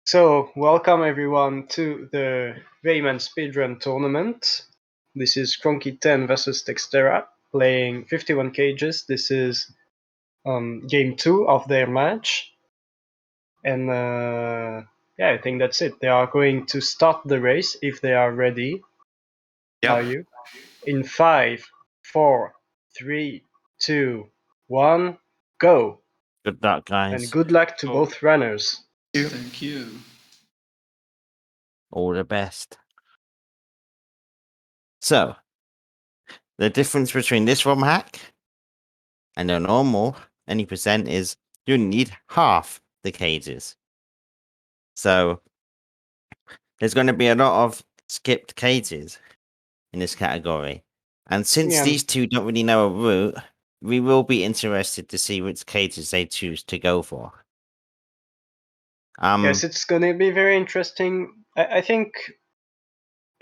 So, welcome everyone to the Rayman Speedrun tournament. This is Kronkie10 versus Thextera, playing 51 cages. This is game 2 of their match. And yeah, I think that's it. They are going to start the race if they are ready. Yep. Are you? In 5, 4, 3, 2, 1, go! Good luck, guys. And good luck to both runners. Thank you. All the best. So, the difference between this Romhack and a normal any percent is you need half the cages. So, there's going to be a lot of skipped cages in this category. And since Yeah. these two don't really know a route, we will be interested to see which cages they choose to go for. Yes, it's gonna be very interesting. I think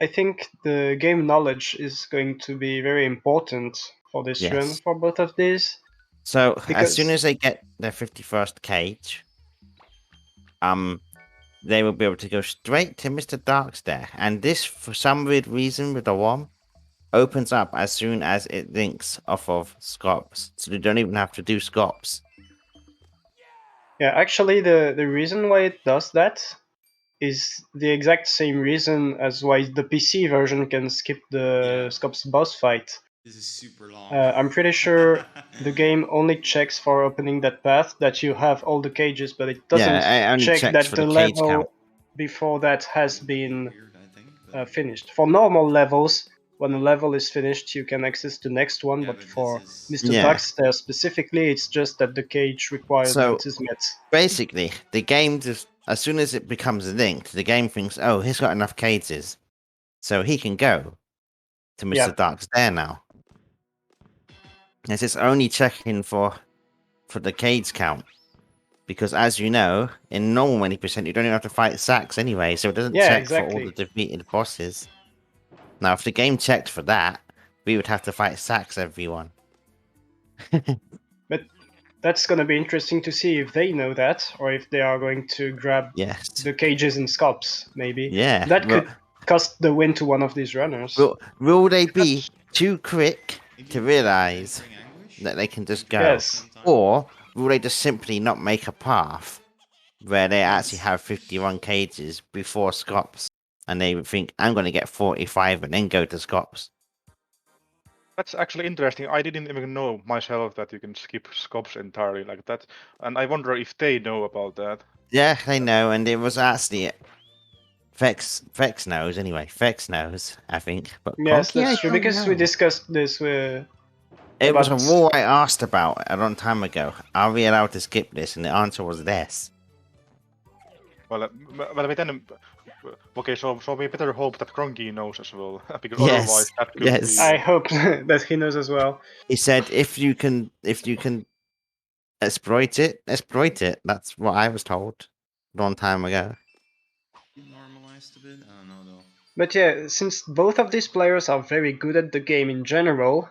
the game knowledge is going to be very important for this run Yes. for both of these. So, as soon Because- as they get their 51st cage, they will be able to go straight to Mr. Darkstare. And this, for some weird reason with the WOM, opens up as soon as it links off of Scops. So they don't even have to do Scops. Yeah, actually the reason why it does that is the exact same reason as why the PC version can skip the Scops boss fight. This is super long. I'm pretty sure the game only checks for opening that path that you have all the cages, but it doesn't Yeah, it only check checks that for the the cage level count. before that has been Weird, I think, but- finished. For normal levels, when a level is finished, you can access the next one, Yeah, but but for this Mr. Yeah. Darkstare specifically, it's just that the cage requirement is met. Basically, the game just, as soon as it becomes linked, the game thinks, oh, he's got enough cages. So he can go to Mr. Yeah. Darkstare now. It's only checking for the cage count. Because as you know, in normal 20%, you don't even have to fight sacks anyway, so it doesn't Yeah, check for all exactly. the defeated bosses. Now, if the game checked for that, we would have to fight sacks everyone. But that's gonna be interesting to see if they know that, or if they are going to grab Yes. the cages and scops, maybe. Yeah. That could cost the win to one of these runners. Will they be too quick to realize that they can just go? Yes. Or will they just simply not make a path where they actually have 51 cages before Scops, and they would think, I'm going to get 45 and then go to Scops? That's actually interesting. I didn't even know myself that you can skip scopes entirely like that, and I wonder if they know about that. Yeah, they know, and it was actually Vex knows anyway. Vex knows, I think. But Yes, Kronkie, that's I true, don't because we know. discussed this with... It was a about- rule I asked about a long time ago. Are we allowed to skip this? And the answer was yes. Well, then, okay, so we better hope that Kronkie knows as well, because Yes, otherwise that could yes. be... I hope that he knows as well. He said, if you can exploit it. That's what I was told a long time ago. Normalized a bit? I don't know though. But yeah, since both of these players are very good at the game in general,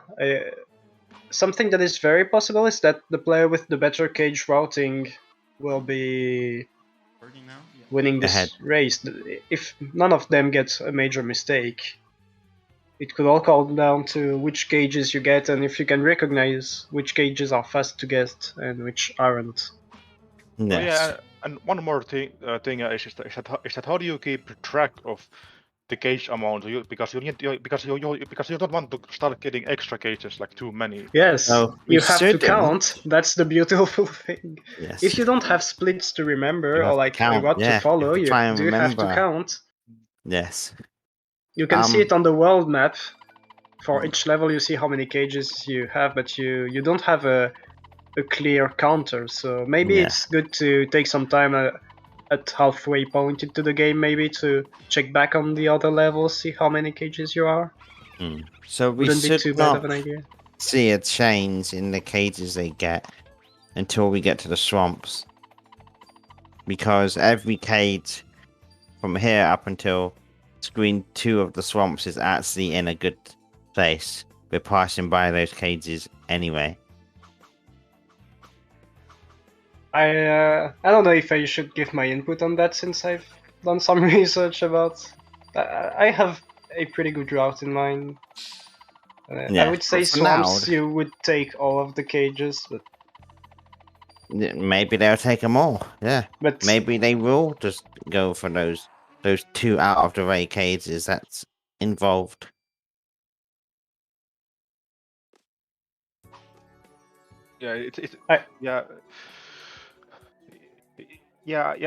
something that is very possible is that the player with the better cage routing will be Working now? Yeah. winning this Ahead. race. If none of them gets a major mistake, it could all come down to which cages you get and if you can recognize which cages are fast to get and which aren't. Yes. Oh, yeah, and one more thing is that how do you keep track of the cage amount? Because you don't want to start getting extra cages, like too many. Yes, So you we have to shouldn't. count. That's the beautiful thing. Yes. If you don't have splits to remember You or have to like count, what yeah, to follow, you have to try and do have to remember. count. Yes. You can see it on the world map. For each level you see how many cages you have, but you don't have a clear counter, so maybe Yeah. it's good to take some time at halfway point into the game maybe to check back on the other levels, see how many cages you are. So we Wouldn't be should too bad not of an idea. see a change in the cages they get until we get to the swamps. Because every cage from here up until screen 2 of the swamps is actually in a good place. We're passing by those cages anyway. I don't know if I should give my input on that since I've done some research about. I have a pretty good route in mind. I Yeah, would say but for now, swamps. You would take all of the cages, but maybe they'll take them all. Yeah, but maybe they will just go for those 2 out of the way cages that's involved. Yeah, it's I- yeah. Yeah. I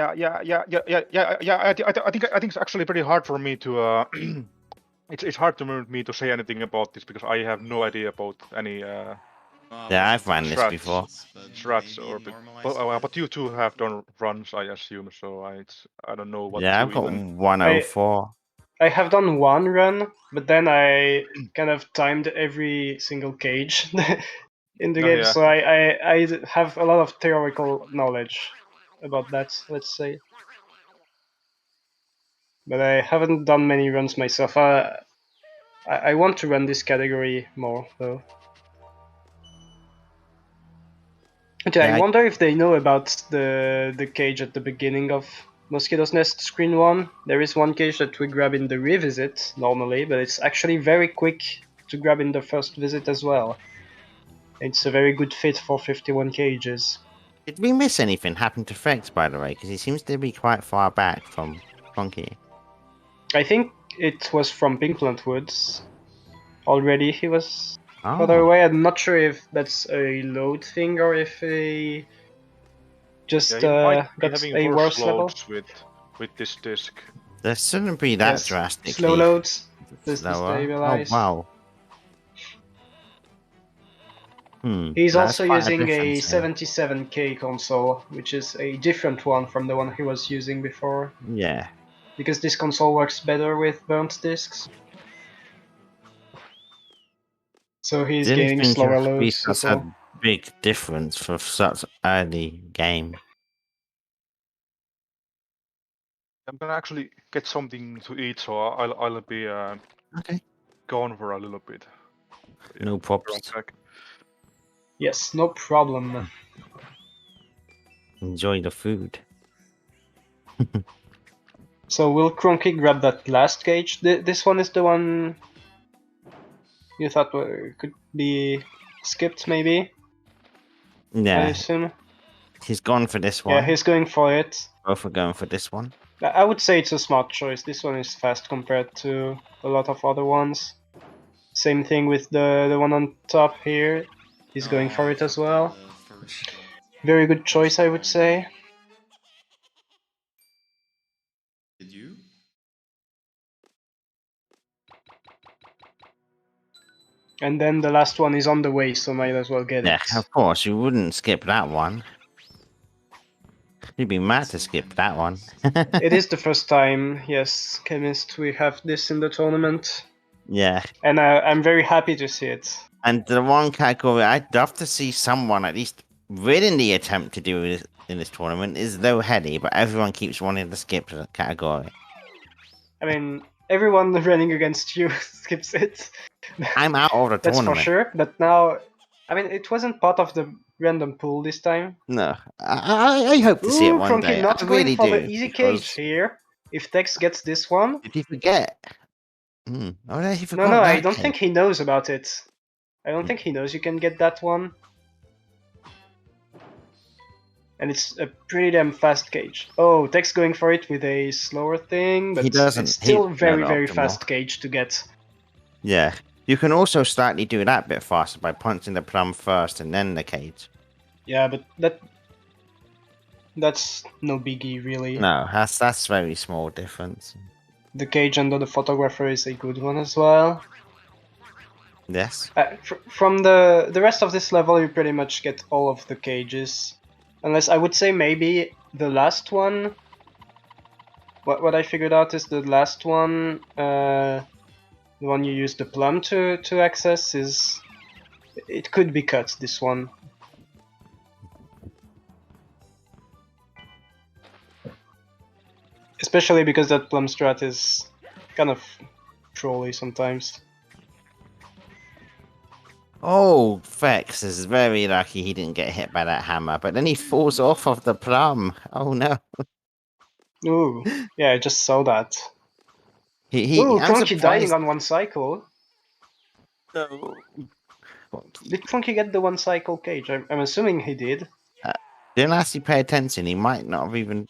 think it's actually pretty hard for me to. It's hard to me to say anything about this because I have no idea about any Well, I Yeah, wasn't I've ran this too before. curious, but strats maybe or normalized a bit. but you two have done runs, I assume. So I don't know what Yeah, to I've got even. 104. I have done one run, but then I kind of timed every single cage in the No, game, yeah. so I have a lot of theoretical knowledge about that, let's say. But I haven't done many runs myself. I want to run this category more, though. Okay, Yeah, I wonder if they know about the cage at the beginning of Mosquito's Nest Screen 1. There is one cage that we grab in the revisit normally, but it's actually very quick to grab in the first visit as well. It's a very good fit for 51 cages. did we miss anything happen to Fex, by the way? Because he seems to be quite far back from Kronkie. I think it was from Pinkplant Woods. Already he was further Oh, away. I'm not sure if that's a load thing or if he Yeah, just he might be got having a worse worse level. loads with this disc. there shouldn't be that Yes, slow drastically loads. This slower. Oh, destabilize. wow. He's That's also quite a using a difference here. 77K console, which is a different one from the one he was using before, Yeah. because this console works better with burnt discs. So he's Didn't gaining think it slower would be loads as such a well. big difference for such early game. I'm gonna actually get something to eat, so I'll be Okay. gone for a little bit. Yeah, No right props. back. Yes, no problem. Enjoy the food. So will Kronkie grab that last cage? This one is the one you thought could be skipped, maybe? I Yeah, assume. he's gone for this Yeah, one. he's going for it. Both are going for this one. I would say it's a smart choice. This one is fast compared to a lot of other ones. Same thing with the one on top here. He's going No, for I it as forgot well. the first. Very good choice, First I would one. say. Did you? And then the last one is on the way, so might as well get Yeah, it. of course, you wouldn't skip that one. You'd be mad to So skip that one. It is the first time, yes, Chemist, we have this in the tournament. Yeah, And I'm very happy to see it. and the one category I'd love to see someone at least winning the attempt to do this in this tournament is low heady, but everyone keeps wanting to skip the category. I mean, everyone running against you skips it. I'm out of the That's for tournament. sure, but now, I mean, it wasn't part of the random pool this time. No, I hope to see it Ooh, one Kronkie day. not I going really for the do. easy cage Because here. If Tex gets this one... did he forget? Oh, no, he No, forgot no, I that don't cake. think he knows about it. I don't think he knows you can get that one. And it's a pretty damn fast cage. Oh, Tex going for it with a slower thing, but He doesn't. it's still He's very, not very optimal. fast cage to get. Yeah. You can also slightly do that bit faster by punching the plum first and then the cage. Yeah, but that's no biggie, really. No, that's very small difference. The cage under the photographer is a good one as well. Yes. From the rest of this level, you pretty much get all of the cages. Unless I would say maybe the last one. What I figured out is the last one, the one you use the plum to access, is... It could be cut, this one. Especially because that plum strat is kind of trolly sometimes. Oh, Vex is very lucky he didn't get hit by that hammer, but then he falls off of the plum. Oh no. Ooh, yeah, I just saw that. Ooh, I'm Kronkie dying surprised. on one cycle. No. Did Kronkie get the one cycle cage? I'm assuming he did. Didn't actually pay attention. He might not have even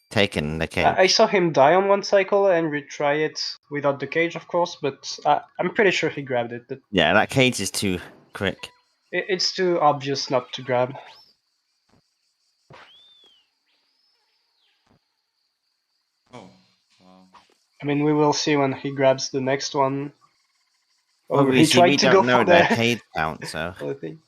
taken the cage. I saw him die on one cycle and retry it without the cage, of course, but I'm pretty sure he grabbed it. Yeah, that cage is too quick. It's too obvious not to grab. Oh, wow. I mean, we will see when he grabs the next one. Oh, he Obviously, tried we to go don't know for the the cage count, so for the thing.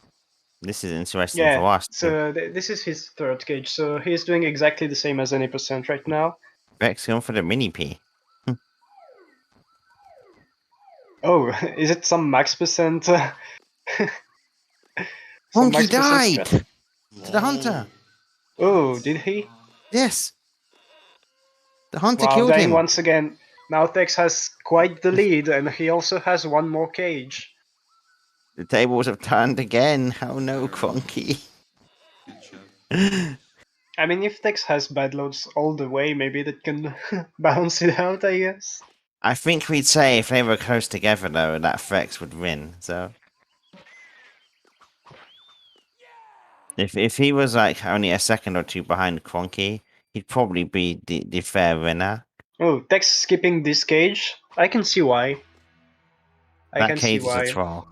this is interesting Yeah, for us. so this is his third cage, so he's doing exactly the same as any percent right now. Vex going for the mini P. Oh, is it some max percent? Some Monkey max percent died strat? to the hunter. Oh, did he? Yes, the hunter Wow, killed dying him. once again. Now Tex has quite the lead, and he also has one more cage. The tables have turned again. Oh no, Kronkie. Good job. I mean, if Tex has bad loads all the way, maybe that can balance it out, I guess. I think we'd say if they were close together though, that Vex would win. So if he was like only a second or two behind Kronkie, he'd probably be the fair winner. Oh, Tex skipping this cage? I can see why. I That can see cage is a why. troll.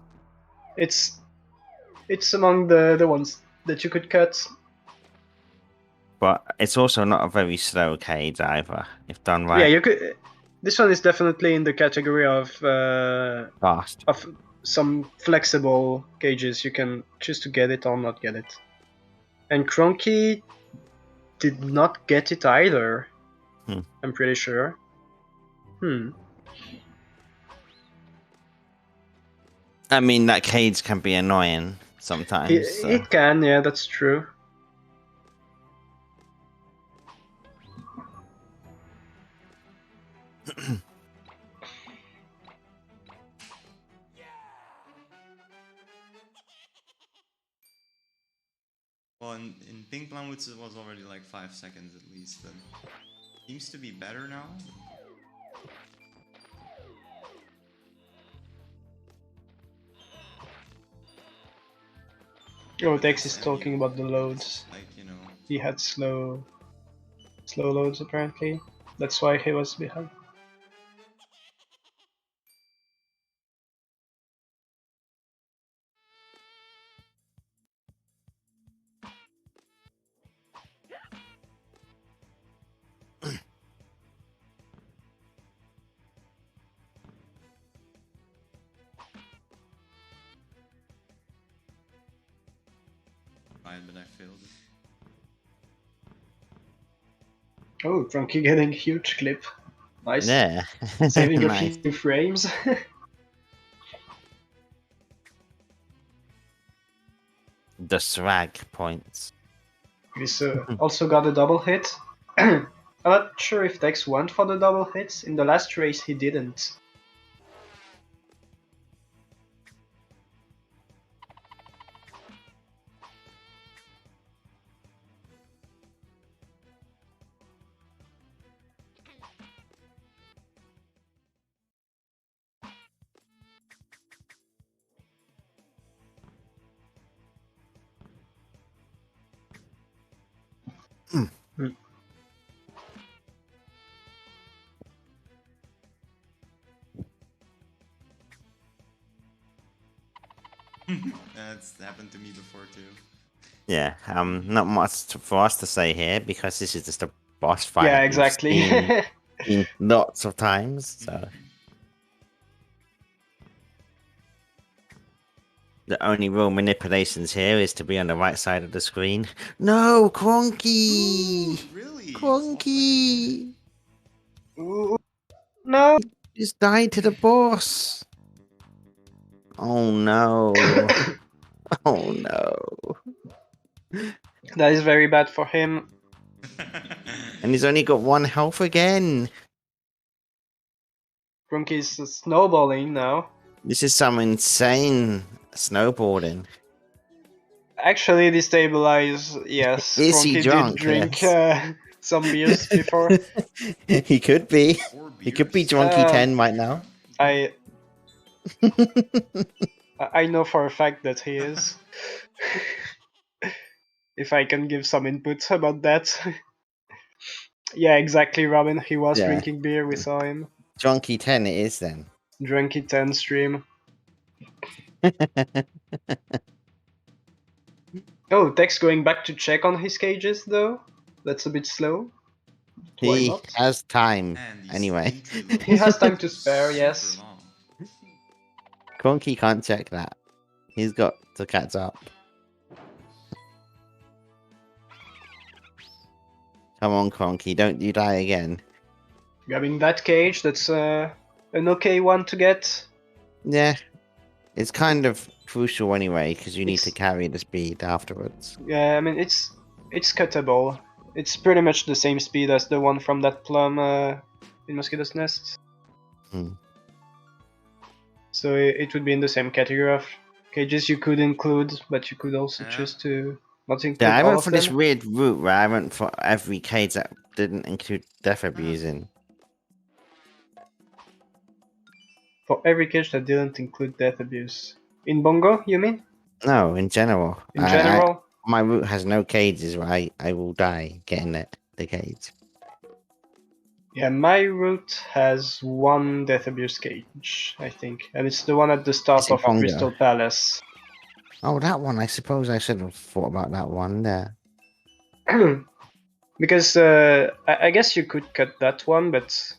It's among the ones that you could cut. But it's also not a very slow cage either, if done right. Yeah, you could. This one is definitely in the category of Fast. some flexible cages. You can choose to get it or not get it. And Kronkie did not get it either. I'm pretty sure. I mean, that cage can be annoying sometimes. So. It can, yeah, that's true. Well, in Pink Plumwoods it was already like 5 seconds at least, but seems to be better now. Oh, Dex is talking about the loads. Like, you know. He had slow loads apparently. That's why he was behind. But I failed it. Oh, Kronkie getting huge clip. Nice. Yeah. Saving a Nice. few frames. The swag points. He's also got a double hit. I'm not sure if Dex went for the double hits. In the last race he didn't. That's happened to me before too. Yeah. Not much for us to say here because this is just a boss fight. Yeah, exactly. Seen lots of times. So the only real manipulations here is to be on the right side of the screen. No, Kronkie! Ooh, really? Kronkie! Ooh, no! Just died to the boss. Oh no. Oh no. That is very bad for him. And he's only got 1 health again. Kronkie's snowballing now. This is some insane snowboarding. Actually, destabilize. Yes, Is he Kronky did drunk? drink Yes. some beers before. He could be. Four He could be beers? Drunky10 right now. I I know for a fact that he is. If I can give some input about that. Yeah, exactly, Robin. He was Yeah. drinking beer. We saw him. Drunky10 it is then. Drunky10 stream. Oh, Tex going back to check on his cages though. That's a bit slow. Why He not? has time And these anyway. entry levels He has time are to spare, super yes. long. Kronky can't check that. He's got to catch up. Come on, Kronky, don't you die again. Grabbing that cage, that's an okay one to get. Yeah. It's kind of crucial anyway, because you need to It's- carry the speed afterwards. Yeah, I mean it's cuttable. It's pretty much the same speed as the one from that plum in Mosquito's Nest. Hmm. So it would be in the same category of cages you could include, but you could also Yeah. choose to not include Yeah, I all went of for this them. weird route where I went for every cage that didn't include death abusing. For every cage that didn't include death abuse. In Bongo, you mean? No, in general. In general? My route has no cages where I will die getting the cage. Yeah, my route has one death abuse cage, I think. And it's the one at the Is start it of Bongo? Crystal Palace. Oh, that one. I suppose I should have thought about that one there. Because I guess you could cut that one, but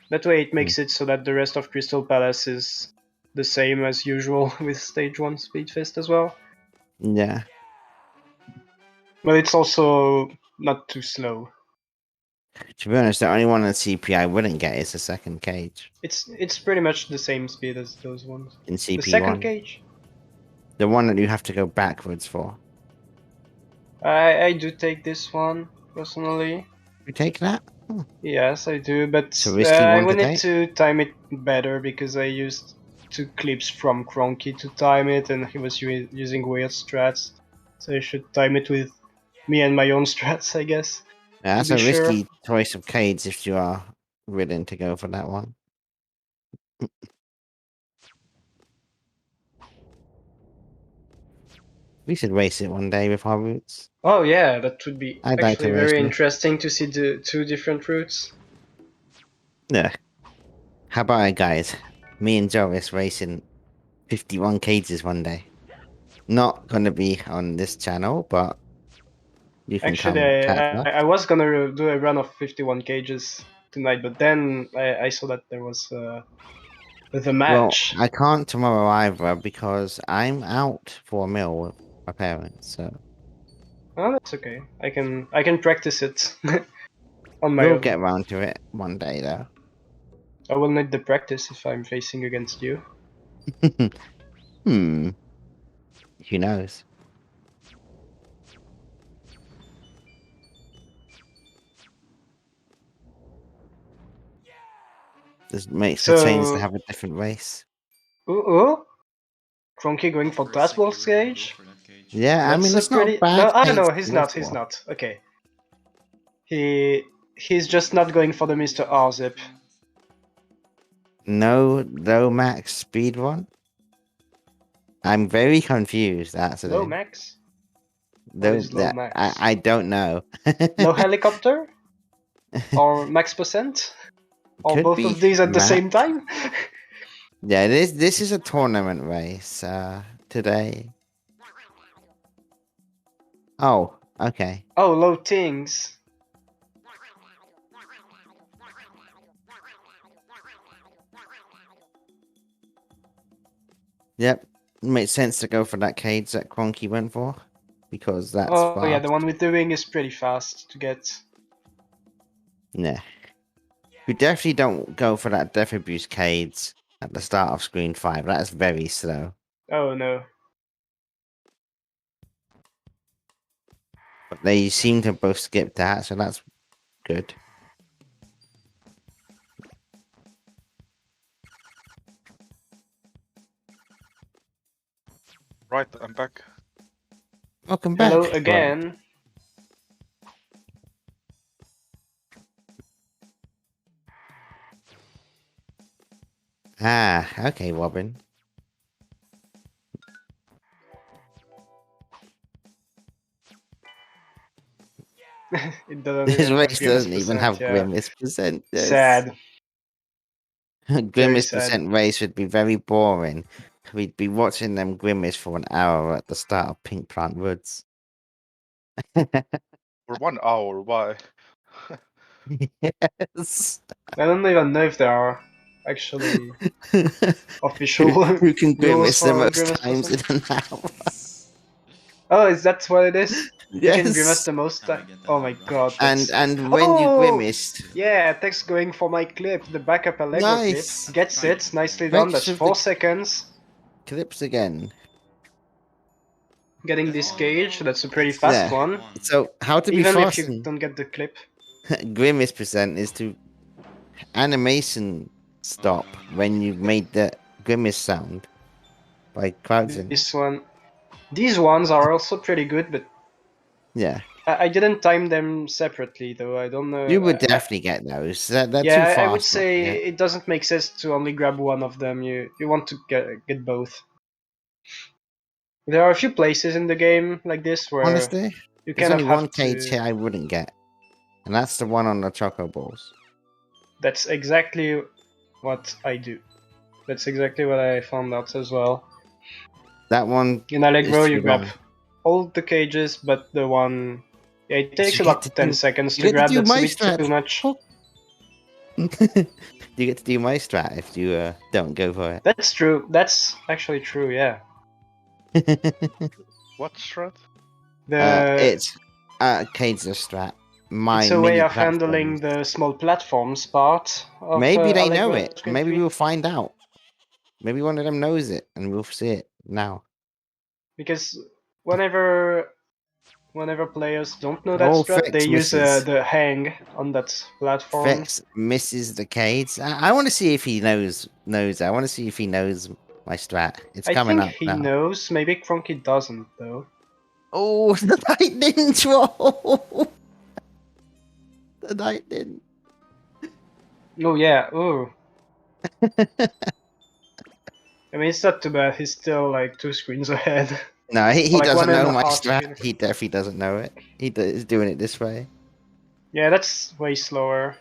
that way it makes it so that the rest of Crystal Palace is the same as usual with Stage 1 Speedfest as well. Yeah. But it's also not too slow. To be honest, the only one on CP I wouldn't get is the second cage It's pretty much the same speed as those ones. in The CP1. second cage? The one that you have to go backwards for. I do take this one, personally. You take that? Yes, I do, but It's a risky I one to wanted take. to time it better because I used 2 clips from Kronky to time it, and he was using weird strats. So I should time it with me and my own strats, I guess. Yeah, that's be a sure. risky choice of cage if you are willing to go for that one. We should race it one day with our routes. Oh yeah, that would be I'd like actually to race very it. interesting to see the 2 different routes. Yeah. How about it, guys? Me and Joris racing 51 cages one day. Not gonna be on this channel, but you can Actually, come catch up. I was gonna do a run of 51 cages tonight, but then I saw that there was the match. Well, I can't tomorrow either because I'm out for a meal with my parents. So Oh, that's okay. I can practice it on my we'll own. get around to it one day, though. I will need the practice if I'm facing against you. Hmm. Who knows? This makes the change to have a different race. Ooh, Kronky going for For a second, Tazball's you really wanna go cage. for that cage? Yeah, I mean That's it's not a bad No, cage no, to he's go not. He's for. not. Okay. He's just not going for the Mr. R zip. No low max speed one. I'm very confused actually. Low max? What Though is low that max? I don't know. No helicopter? Or max percent? Or Could both be of these at the same max. time? Yeah, this is a tournament race today. Oh, okay. Oh, low things. Yep, makes sense to go for that cage that Kronky went for because that's Oh fast. yeah, the one with the wing is pretty fast to get. Yeah, we definitely don't go for that death abuse cage at the start of screen 5. That's very slow. Oh no. But they seem to both skip that, so that's good. Right, I'm back. Welcome back. Hello Rob. again. Ah, okay, Robin. It doesn't This even have race Grimace doesn't even percent, have yeah. Grimace percent. Sad. Grimace sad. percent race would be very boring. We'd be watching them Grimace for an hour at the start of Pink Plant Woods. For 1 hour, why? Yes. I don't even know if there are actually official Who can rules grimace the for most Grimace times in percent. an hour? Oh, is that what it is? You can grimace Yes. the most Now I time. get that Oh my out, god, right? that's... And when you Oh! grimaced, Yeah, text going for my clip, the backup Allegro nice. clip. Gets Right. it, nicely Make done, that's sure 4 the- seconds. Clips again. Getting That's this all, cage, no, that's a pretty that's fast Yeah. one. So how to be Even if fast you in don't get the clip. grimace percent is to animation stop no. when you've made the grimace sound by crouching. This one. These ones are also pretty good, but Yeah. I didn't time them separately though, I don't know. You would definitely get those. They're Yeah, too fast. I would not to say get. it doesn't make sense to only grab one of them. You want to get both. There are a few places in the game like this where Honestly, you there's kind of only one have cage to. here I wouldn't get, and that's the one on the choco balls. That's exactly what I do. That's exactly what I found out as well. That one In Allegro, is you too grab long. all the cages, but the one. Yeah, it takes You get about 10 do- seconds you to get grab. do That's a my bit too strat. much. Oh. You get to do my strat if you don't go for it. That's true. That's actually true. Yeah. What strat? It's cage strat. My It's a way mini of platforms. handling the small platforms part of Maybe they know Allegro it. Screen Maybe 3. we'll find out. Maybe one of them knows it, and we'll see it now. Because whenever players don't know that Oh, strat, they Fex use misses. the hang on that platform. Fex misses the cage. I want to see if he knows. I want to see if he knows my strat. It's I coming think up he now. knows. Maybe Kronkie doesn't though. Oh, the lightning troll! The lightning. Oh yeah. Oh. I mean, it's not too bad. He's still like 2 screens ahead. No, he Like doesn't one and know a my half strat. screen. He definitely doesn't know it. Is doing it this way. Yeah, that's way slower.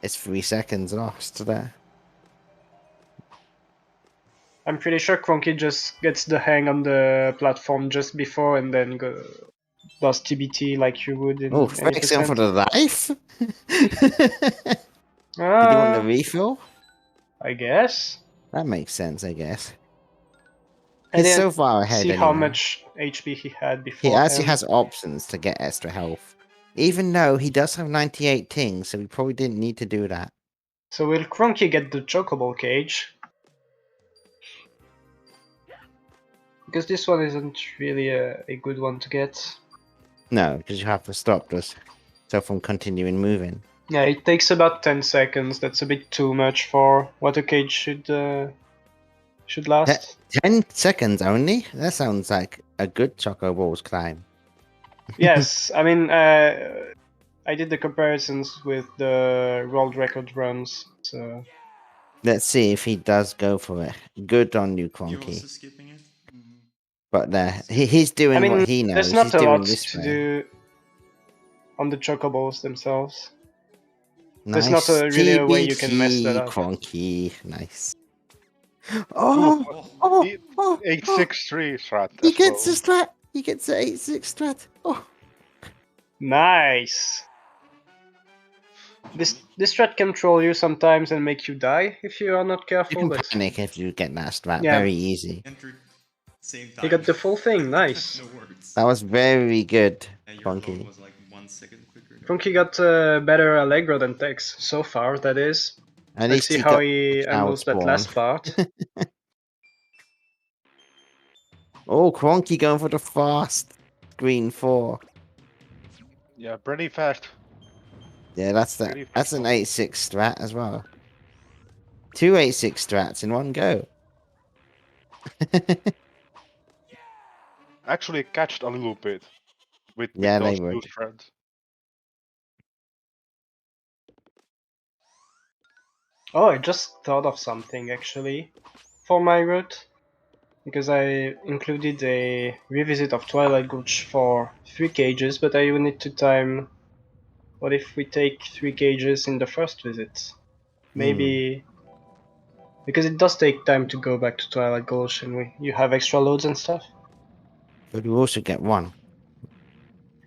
It's 3 seconds lost there. I'm pretty sure Kronkie just gets the hang on the platform just before and then does TBT like you would in Oh, any Fex in for percent. the life. Did you want the refill? I guess. That makes sense, I guess. I He's didn't so far ahead see anyway. how much HP he had He beforehand. actually has options to get extra health. Even though he does have 98 tings, so he probably didn't need to do that. So will Kronkie get the Chocobo cage? Because this one isn't really a good one to get. No, because you have to stop this so from continuing moving. Yeah, it takes about 10 seconds. That's a bit too much for what a cage should last. 10 seconds only? That sounds like a good Choco Balls climb. Yes, I mean, I did the comparisons with the world record runs, so... Let's see if he does go for it. Good on you, You Kronkie. also skipping it? Mhm. But he's doing I mean, what he knows. there's not He's a doing lot this to way. do on the Chocobos themselves. Nice. There's not really a way you can mess that TBT, up. Kronkie. Nice. Oh, Oh, he- oh, 863 strat he as gets well. the strat. He gets the 8-6 strat. Oh. Nice! This strat can troll you sometimes and make you die if you are not You careful. can But panic if you get that strat. Yeah. Very easy. Entered same time. he got the full thing, nice. No words. That was very good, And your load Kronkie. was like 1 second quicker. Kronkie got better Allegro than Tex, so far, that is. At Let's least see he how got he child handles that spawn. last part. Oh, Kronkie going for the fast green 4. Yeah, pretty fast. Yeah, that's Pretty that's fast. an 8-6 strat as well. 2 8-6 strats in one go. actually catched a little bit with Yeah, they those two would. threads. Oh, I just thought of something actually for my route. Because I included a revisit of Twilight Gulch for 3 cages, but I will need to time. What if we take 3 cages in the first visit? Maybe because it does take time to go back to Twilight Gulch, and you have extra loads and stuff. But you also get one.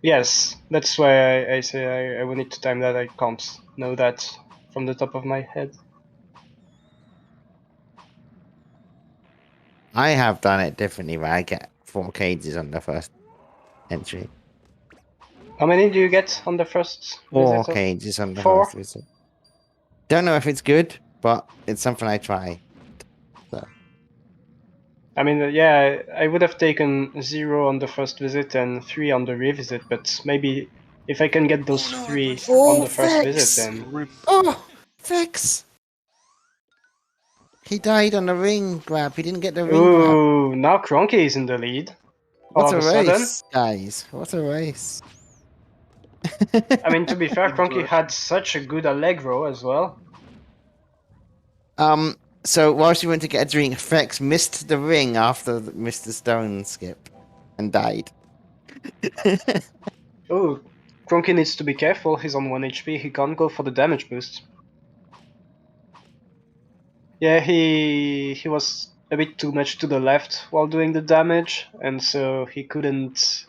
Yes, that's why I say I will need to time that. I can't know that from the top of my head. I have done it differently where I get 4 cages on the first entry. How many do you get on the first 4 visit? cages on the 4? first visit. Don't know if it's good, but it's something I try. So I mean, yeah, I would have taken 0 on the first visit and 3 on the revisit, but maybe if I can get those Oh no, I 3 punched on Oh, the first visit, Vex! then Rip. Oh, Vex! He died on the ring grab. He didn't get the ring grab. ooh, now Kronkie is in the lead. All What of a a sudden, race, guys. What a race. I mean, to be fair, Kronkie Interesting. had such a good Allegro as well. So while she went to get a drink, Vex missed the ring after Mr. Stone skip and died. Ooh, Kronkie needs to be careful. He's on 1 HP. He can't go for the damage boost. Yeah, he was a bit too much to the left while doing the damage, and so he couldn't.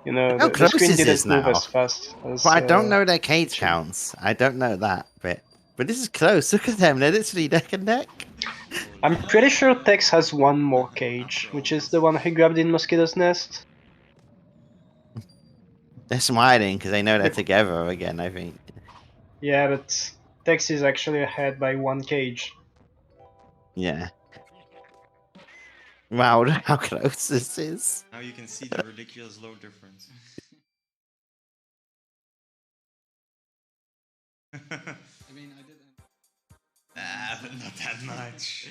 You know, How the close screen is this didn't move now? as fast as. Well, I don't know their cage should. counts. I don't know that bit. But this is close. Look at them. They're literally neck and neck. I'm pretty sure Tex has one more cage, which is the one he grabbed in Mosquito's Nest. They're smiling because they know they're But together again, I think. yeah, but Tex is actually ahead by 1 cage. Yeah. Wow, look how close this is. Now you can see the ridiculous low difference. I mean, I did. But not that much.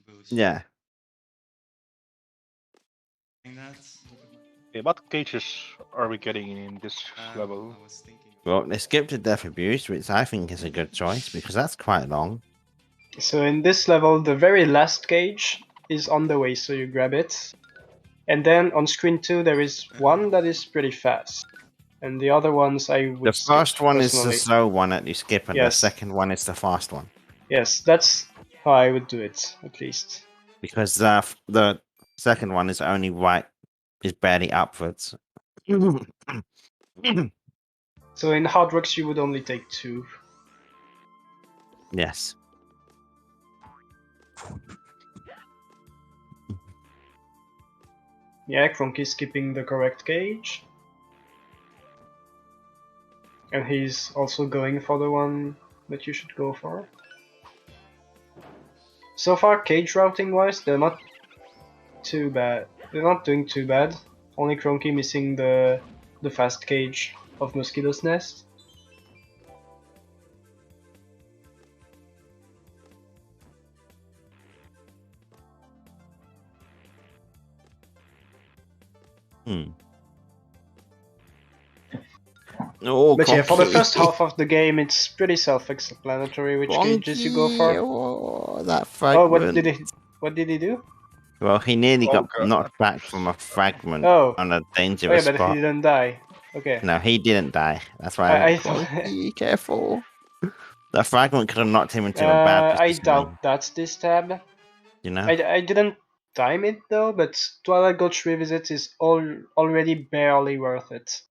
Bullshit. Yeah. That. Yeah, what cages are we getting in this level? I was thinking. Well, they skipped to Death Abuse, which I think is a good choice because that's quite long. So in this level, the very last cage is on the way, so you grab it. And then on screen 2, there is one that is pretty fast. And the other ones I would The skip, first one is the personally. slow one that you skip, and the Yes. second one is the fast one. Yes, that's how I would do it, at least. Because the second one is only right, is barely upwards. So in Hard Rocks, you would only take 2. Yes. Yeah, Kronkie skipping the correct cage. And he's also going for the one that you should go for. So far, cage routing wise, they're not too bad. They're not doing too bad. Only Kronkie missing the fast cage of Mosquito's Nest. Oh, But yeah, for the Kronkie. first half of the game, it's pretty self-explanatory which cages you go for. Oh, that Oh, fragment. what did he do? Well, he nearly Oh, got God. knocked back from a fragment Oh, on a oh yeah, dangerous but he spot. didn't die. Okay. No, he didn't die. That's why I I went, thought. Kronkie, careful. That fragment could have knocked him into a bad I position. doubt that's this tab. You know? I didn't time it though, but Twilight Gulch Revisit is already barely worth it.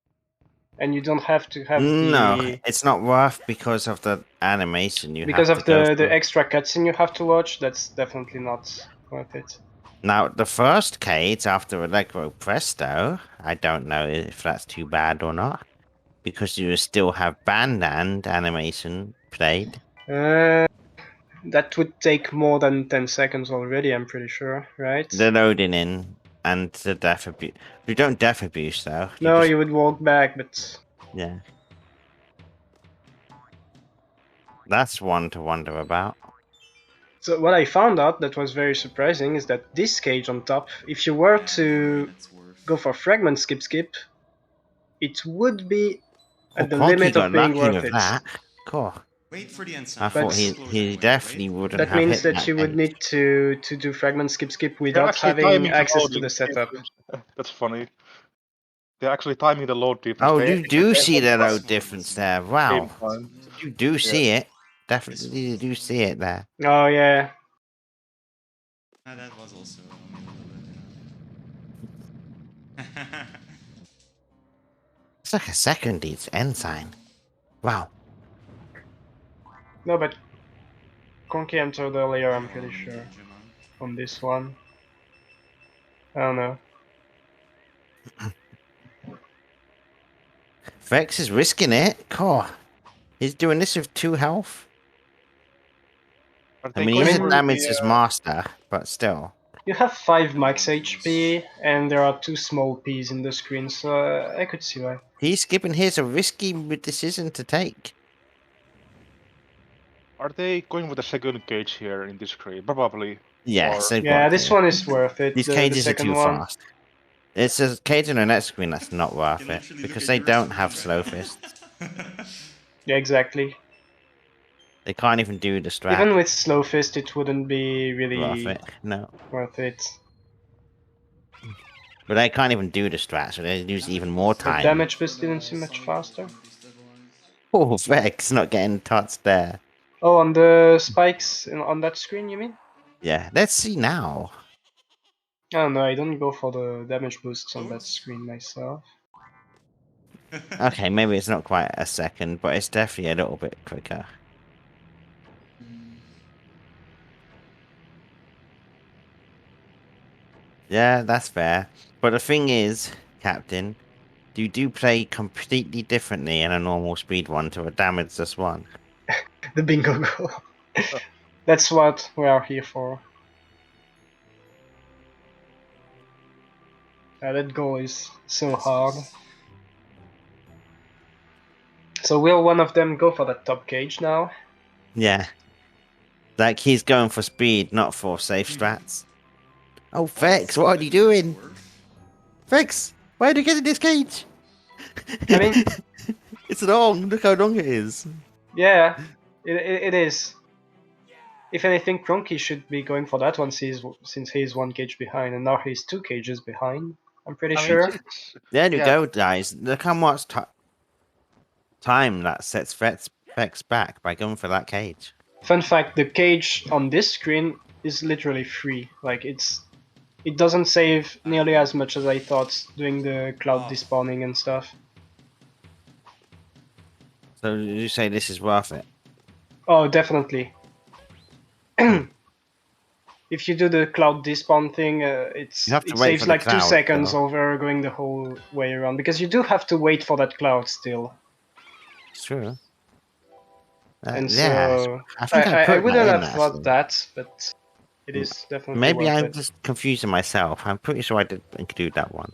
And you don't have to have No, the... it's not worth because of the animation you Because have to of go the through. extra cutscene you have to watch, that's definitely not worth it. Now, the first cage after Allegro Presto, I don't know if that's too bad or not. Because you still have Bandand animation played. That would take more than 10 seconds already, I'm pretty sure, right? The loading in and the death abuse. You don't death abuse though. No, just, you would walk back, but... Yeah. That's one to wonder about. So what I found out that was very surprising is that this cage on top, if you were to That's worth. go for fragment skip, it would be Oh, at the Kronkie limit got of being lucky worth with it. that. Cool. Wait for the ensign. I thought But- he It's close he anyway. definitely Wait. wouldn't That have means hit that you would cage. need to do fragment skip They're without actually having timing the access to loading the setup. difference. That's funny. They're actually timing the load difference. Oh, They- you do they- see the Smart, load smart, difference smart. there. Game Wow. time. You do see it. Definitely you do see it there. Oh yeah. That was also only a little bit, yeah. It's like a second each ensign. Wow. No, but Kronkie entered earlier, I'm pretty sure, Jimon. on this one. I don't know. Vex is risking it. Cool. He's doing this with 2 health. Are I they mean, going he's I mean, a for damage the, as master, but still. You have 5 max HP, and there are 2 small Ps in the screen, so I could see why. He's skipping here's a risky decision to take. Are they going with the second cage here in this screen? Probably. Yes, Or- they've Yeah, got this to. one is worth it. These The cages are second too one. fast. It's a cage on the next screen that's not worth You it literally look because at they your don't screen have right slow now. fists. Yeah, exactly. They can't even do the strat. Even with slow fist, it wouldn't be worth really it. No. worth it. But they can't even do the strat, so they lose even more The time. damage boost didn't seem much faster. Oh, Vex not getting touched there. Oh, on the spikes on that screen, you mean? Yeah, let's see now. I don't know, I don't go for the damage boosts on that screen myself. Okay, maybe it's not quite a second, but it's definitely a little bit quicker. Yeah, that's fair. But the thing is, Captain, you do play completely differently in a normal speed one to a damageless one. The bingo goal. That's what we are here for. That goal is so hard. So will one of them go for that top cage now? Yeah. Like he's going for speed, not for safe strats. Oh, Vex, what are you doing? Vex, why are you getting this cage? I mean- it's long. Look how long it is. Yeah, it is. If anything, Kronkie should be going for that one since he's 1 cage behind, and now he's 2 cages behind. I'm pretty I mean, sure. There you yeah. go, guys. Look how much time that sets Vex back by going for that cage. Fun fact: the cage on this screen is literally free. Like it doesn't save nearly as much as I thought doing the cloud despawning and stuff. So you say this is worth it? Oh, definitely. If you do the cloud despawn thing, You have to it wait saves for the like 2 cloud, seconds though. over going the whole way around because you do have to wait for that cloud still. It's true. And Yeah, so I think I put wouldn't that in, have thought actually. that, but it is definitely Maybe worth I'm it. just confusing myself. I'm pretty sure I did include that one.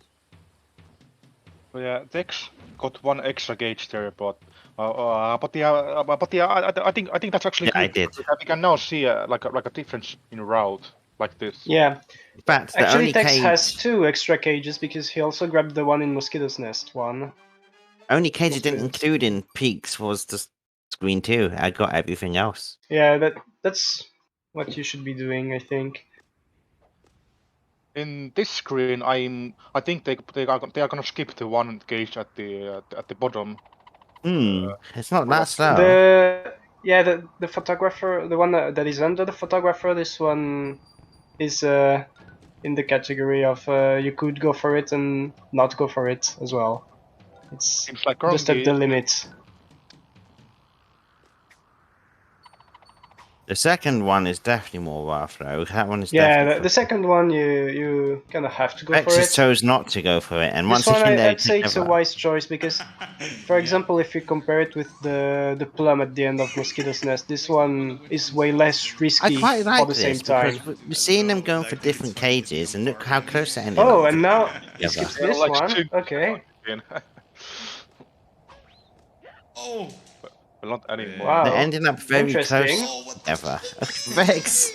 So yeah, Dex got 1 extra gauge there, but I think that's actually Yeah, good. I did. Because we can now see like a difference in route like this. Yeah, In fact, the actually only Tex cage, has 2 extra cages because he also grabbed the one in Mosquito's Nest one. only cage I was didn't good. include in peaks was the screen 2. I got everything else. Yeah, that's what you should be doing, I think. In this screen, I think they are gonna skip the 1 gauge at the bottom. It's not that what- slow. The photographer, the one that is under the photographer, this one is in the category of you could go for it and not go for it as well. It's Seems like just at the Kronkie limit. The second one is definitely more worth though. That one is Yeah, definitely. the second one you kind of have to go for Texas it. chose not to go for it, and This once one again they I'd say it's a never. wise choice because, for example, if you compare it with the plum at the end of Mosquito's Nest, this one is way less I risky quite for like the same this because time. we're seeing them going for different cages, and look how close they're ending Oh, up. and now he Yeah, skips but- this like one. sync Okay. again. Oh! Well, not anymore. Wow. They're ending up very Interesting. close. Oh, what the Ever. Vex.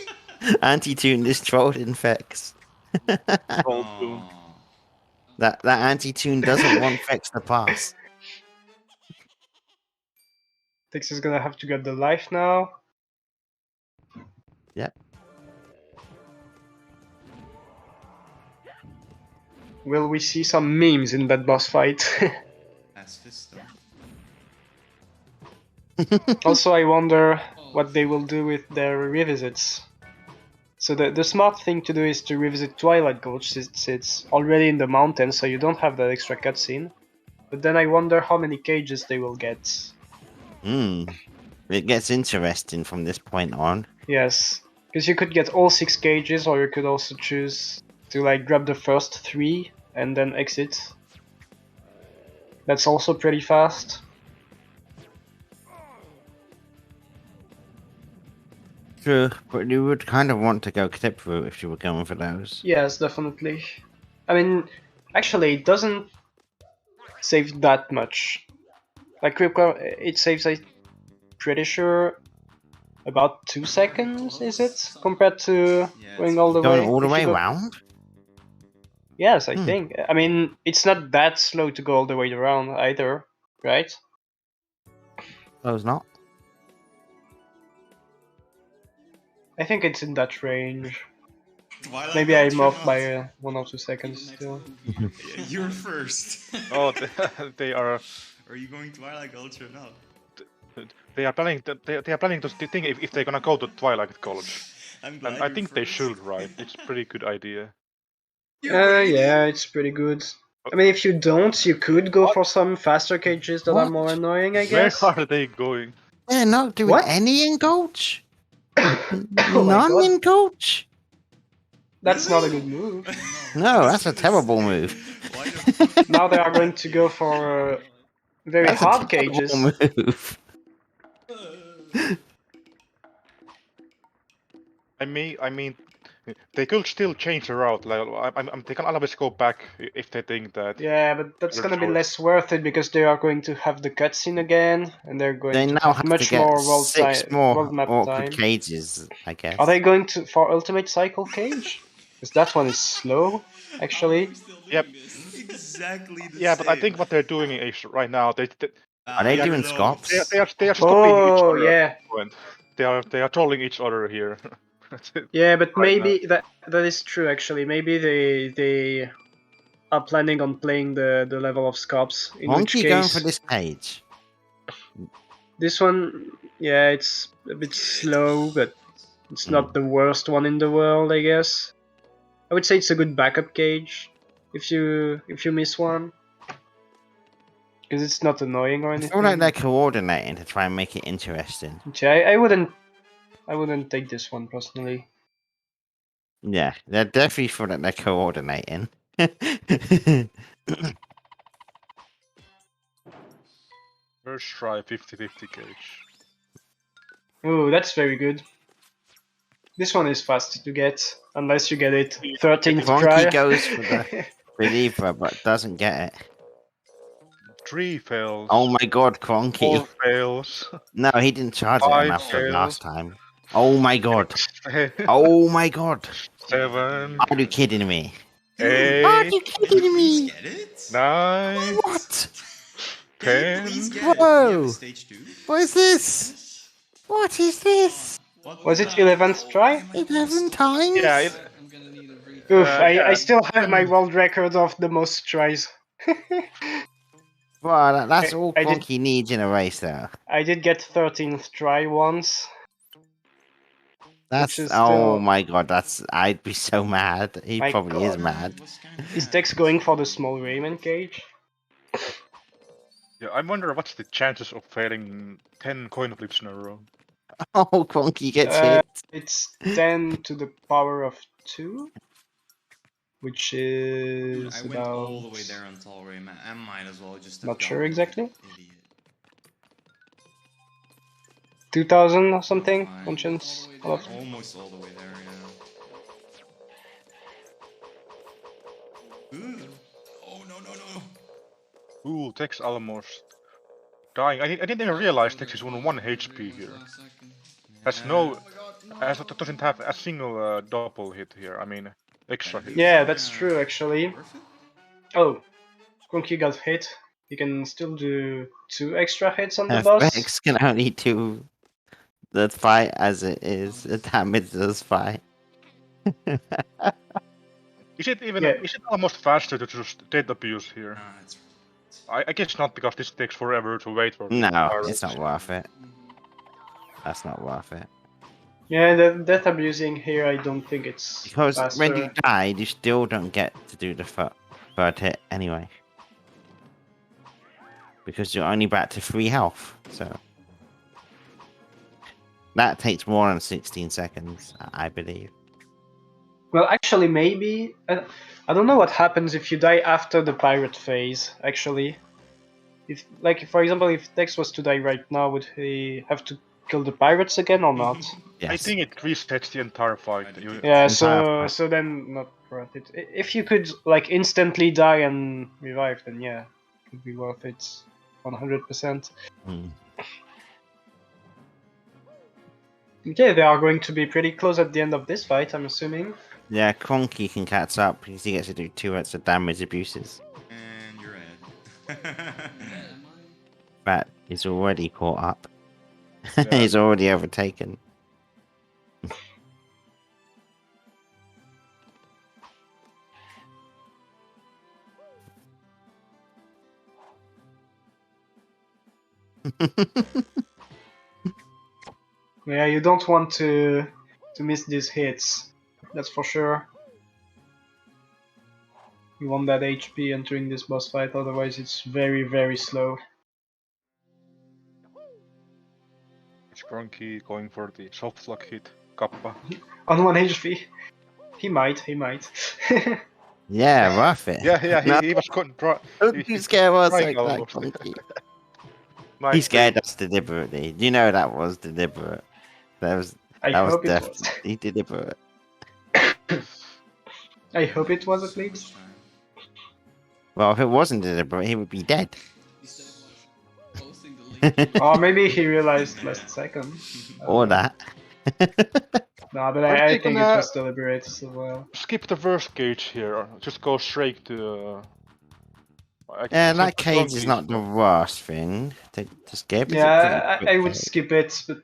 Anti-tune is trolled in Vex. Oh. That anti-tune doesn't want Vex to pass. Tex is gonna have to get the life now. Yep. Will we see some memes in that boss fight? As Fisto. Also, I wonder what they will do with their revisits. So the smart thing to do is to revisit Twilight Gulch since it's already in the mountains, so you don't have that extra cutscene. But then I wonder how many cages they will get. It gets interesting from this point on. Yes, because you could get all 6 cages, or you could also choose to like grab the first 3 and then exit. That's also pretty fast. True, but you would kind of want to go clip route if you were going for those. Yes, definitely. I mean, actually, it doesn't save that much. Like it saves, I'm pretty sure, about 2 seconds, is it? Compared to Yeah, going all the Going way. all the if way you go... around? Yes, I think. I mean, it's not that slow to go all the way around either, right? No, it's not. I think it's in that range. Twilight Maybe I'm Gulch or off by not? 1 or 2 seconds still. Yeah, you're first. Oh, they are. Are you going Twilight Gulch or not? They are planning. They are planning to think if they're gonna go to Twilight College, I'm glad and I you're think they first. should. Right? It's a pretty good idea. Yeah, it's pretty good. I mean, if you don't, you could go for some faster cages that are more What? annoying, I Where guess. are they going? They're not doing What? any in Gulch? Oh my None god, in Gulch? that's not a good move. No, that's a terrible move. Why the Now they are going to go for very That's a hard terrible cages. move. I mean, they could still change the route. Like, they can always go back if they think that. Yeah, but that's Good gonna be choice. less worth it because they are going to have the cutscene again, and they're going They to now have have to much get more 6 more world map awkward time. cages, I guess. Are they going to for Ultimate Cycle Cage? Because that one is slow, actually. Yep. Exactly the Yeah, same. but I think what they're doing is right now Are they you're doing low. scops? they are just copying each Oh other at yeah, this point. They are trolling each other here. That's it. yeah, but Right now. maybe that is true actually. Maybe they are planning on playing the level of Scops. In which Wonky going for case, this page. this one, yeah, it's a bit slow, but it's not the worst one in the world, I guess. I would say it's a good backup cage if you miss one, because it's not annoying or I anything. feel like they're coordinating to try and make it interesting. Yeah, I wouldn't take this one personally. Yeah, they definitely feel like they're coordinating. First try 50-50 cage. Ooh, that's very good. This one is fast to get, unless you get it 13th try. Wonky goes for the believer, but doesn't get it. 3 fails. Oh my god, Kronky. 4 fails. No, he didn't charge it 5 enough the fails. last time. Oh my god. Oh my god. 7. Are you kidding me? 8. Are you kidding me? Get it? 9. What? 10. Please get it. Whoa. We have a stage 2. What is this? What is this? What Was it 11th try? 11 times? Yeah, Oof, I yeah. still have my world record of the most tries. Well, that's I- all I did- Kronky needs in a race, though. I did get 13th try once. That's is oh still- my god, I'd be so mad. He My probably is God. mad. Is Dex going for the small Rayman cage? Yeah, I wonder what's the chances of failing 10 coin flips in a row. Oh, Kronky gets Uh, hit. It's 10 to the power of 2, which is I went about... all the way there on Tall Rayman. I might as well just have Not gone sure like exactly. an idiot. 2000 or something? Fine. Conscience? Almost all the way there, yeah. Ooh. Oh, no, no, no. Ooh, Tex almost dying. I didn't even realize Tex is on 1 HP here. Has no As it doesn't have a single double hit here. I mean, extra hit. Yeah, that's true actually. Worth it? Oh, Kronkie got hit. He can still do 2 extra hits on the boss. Vex can only do the fight as it is. The damage does fight. Is it even? Yeah. Is it almost faster to just dead abuse here? Ah, that's right. I guess not, because this takes forever to wait for. the No, pyro. it's not worth it. That's not worth it. Yeah, the death abusing here, I don't think it's Because faster. when you die, you still don't get to do the third hit anyway. Because you're only back to 3 health, so... That takes more than 16 seconds, I believe. Well, actually, maybe. I don't know what happens if you die after the pirate phase, actually. If, like, for example, if Tex was to die right now, would he have to kill the pirates again or not? Yes. I think it resets the entire fight. Yeah, Entire so fight. so then not worth it. If you could like instantly die and revive, then yeah, it would be worth it, 100%. Hmm. Okay, they are going to be pretty close at the end of this fight, I'm assuming. Yeah, Kronkie can catch up because he gets to do 2 extra damage abuses. And you're ahead. But he's already caught up. Yeah. He's already overtaken. Yeah, you don't want to miss these hits. That's for sure. You want that HP entering this boss fight, otherwise it's very, very slow. It's Kronkie going for the soft lock hit. Kappa. On 1 HP. He might. Yeah, worth it. Yeah, No. he was going. Don't you scare us trying like that, almost. Kronkie. Nice He scared thing. us deliberately. You know that was deliberate. That was I hope it was. definitely deliberate. I hope it was at least. Well, if it wasn't deliberate, he would be dead. Or maybe he realized last second. Or that. No, but Are I they think it gonna- was deliberate as well. Skip the first cage here. Or just go straight to. Yeah, since that the cage is Kronkies not the go- worst thing to skip. It's a Yeah, pretty I quick would cage. skip it, but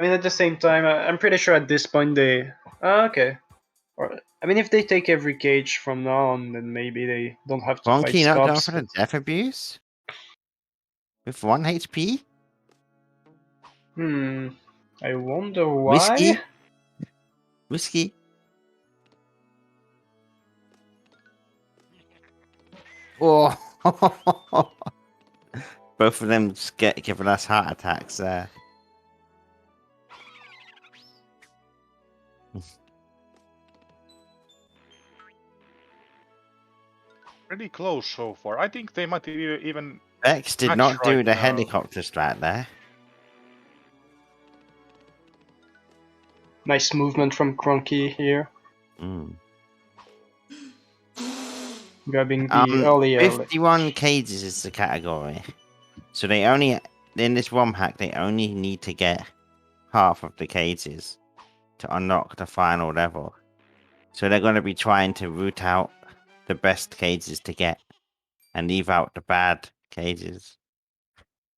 I mean at the same time, I'm pretty sure at this point they. Okay. Or I mean, if they take every cage from now on, then maybe they don't have to fight Kronkie not going Scops. for the death abuse? With 1 HP? I wonder why. Whiskey? Whiskey? Oh! Both of them just giving us heart attacks there. pretty close so far. I think they might even. Vex did Match not do right the now. helicopter strat there. Nice movement from Kronkie here, Mm. grabbing the early. 51 cages is the category. So they only, in this Romhack, they only need to get half of the cages to unlock the final level. So they're going to be trying to root out the best cages to get and leave out the bad cages.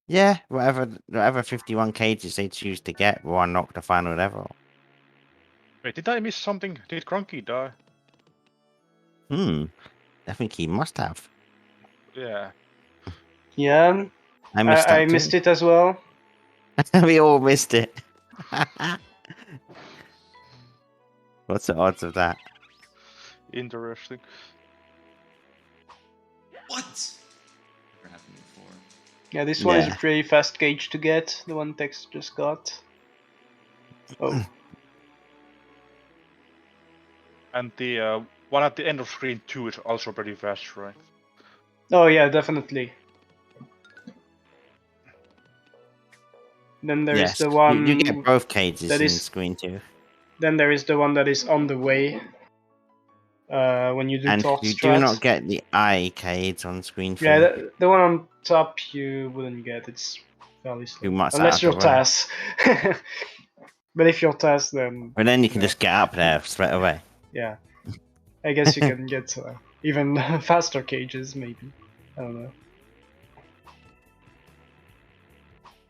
Yeah, whatever 51 cages they choose to get will unlock the final level. Wait, did I miss something? Did Kronkie die? I think he must have. Yeah. Yeah, I missed that I too. missed it as well. We all missed it. What's the odds of that? Interesting. What? Never happened before. Yeah, this one is a Yeah. pretty fast cage to get. The one Tex just got. Oh, And the one at the end of screen 2 is also pretty fast, right? oh yeah, definitely. Then there is Yes, the one. you get both cages that in is- screen 2. Then there is the one that is on the way. When you do And top you strat. do not get the eye cage on screen 3. Yeah, the one on top you wouldn't get. It's fairly slow. You must Unless out you're of the way. TAS. But if you're tasked, then But then you can Yeah. just get up there straight away. yeah, I guess you can get even faster cages, maybe. I don't know.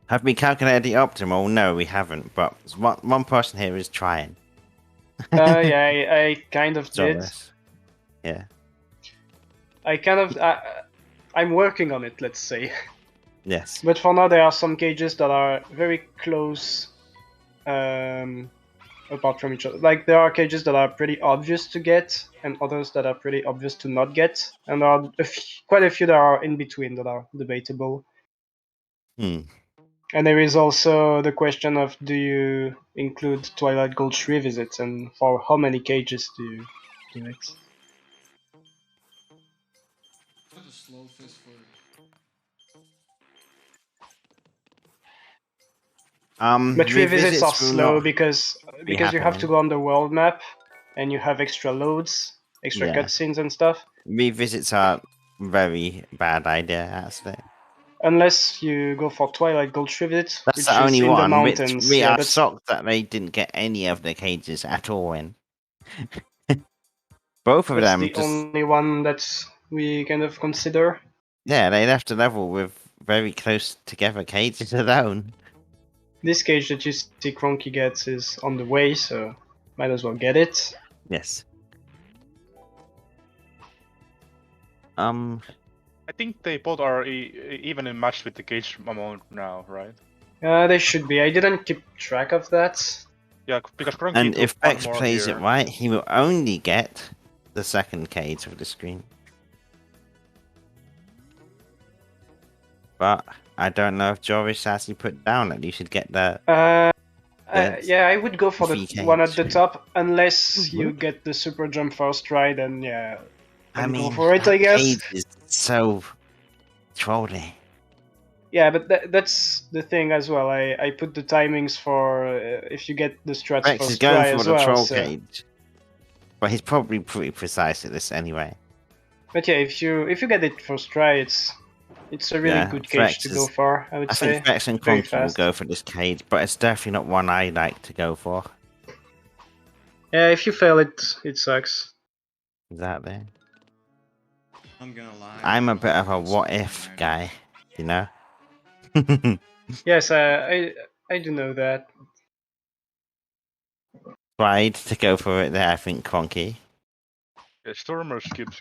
Have we calculated the optimal? No, we haven't. But one person here is trying. Yeah, I kind of did. Joris. Yeah. I'm working on it, let's say. Yes. But for now, there are some cages that are very close, apart from each other. Like there are cages that are pretty obvious to get, and others that are pretty obvious to not get, and there are quite a few that are in between that are debatable. Hmm. And there is also the question of, do you include Twilight Gulch revisits, and for how many cages do you do it? For the slow fist for But revisits are will slow not because be you have to happening. go on the world map, and you have extra loads, extra Yeah. cutscenes and stuff. Revisits are very bad idea, actually. Unless you go for Twilight Gulch revisits, That's which the is only in the one. mountains. We Yeah, are that's shocked that they didn't get any of the cages at all in. Both of that's them the just only one that we kind of consider. yeah, they left the level with very close together cages alone. This cage that you see Kronkie gets is on the way, so might as well get it. Yes. I think they both are even in match with the gauge amount now, right? They should be. I didn't keep track of that. Yeah, because Kronky And took if one Bex more plays here. it right, he will only get the second cage of the screen. But I don't know if Joris actually put down that you should get the Yeah, I would go for the free one at the cage. top, unless you get the super jump first try, then yeah, I then mean, go for it, that I guess. cage is so trolly. Yeah, but that's the thing as well. I put the timings for if you get the strats Rex is first going try for as the well. troll So. cage, but he's probably pretty precise at this anyway. But yeah, if you get it first try, it's a really Yeah, good cage to go for. I would I say. think Rex and Very Kronky will fast. go for this cage, but it's definitely not one I like to go for. Yeah, if you fail it, it sucks. Exactly. I'm gonna lie. I'm a bit of a Almost what if right guy, you know? Yes, I do know that. Tried to go for it there, I think, Kronky. Yeah, Stormer skips.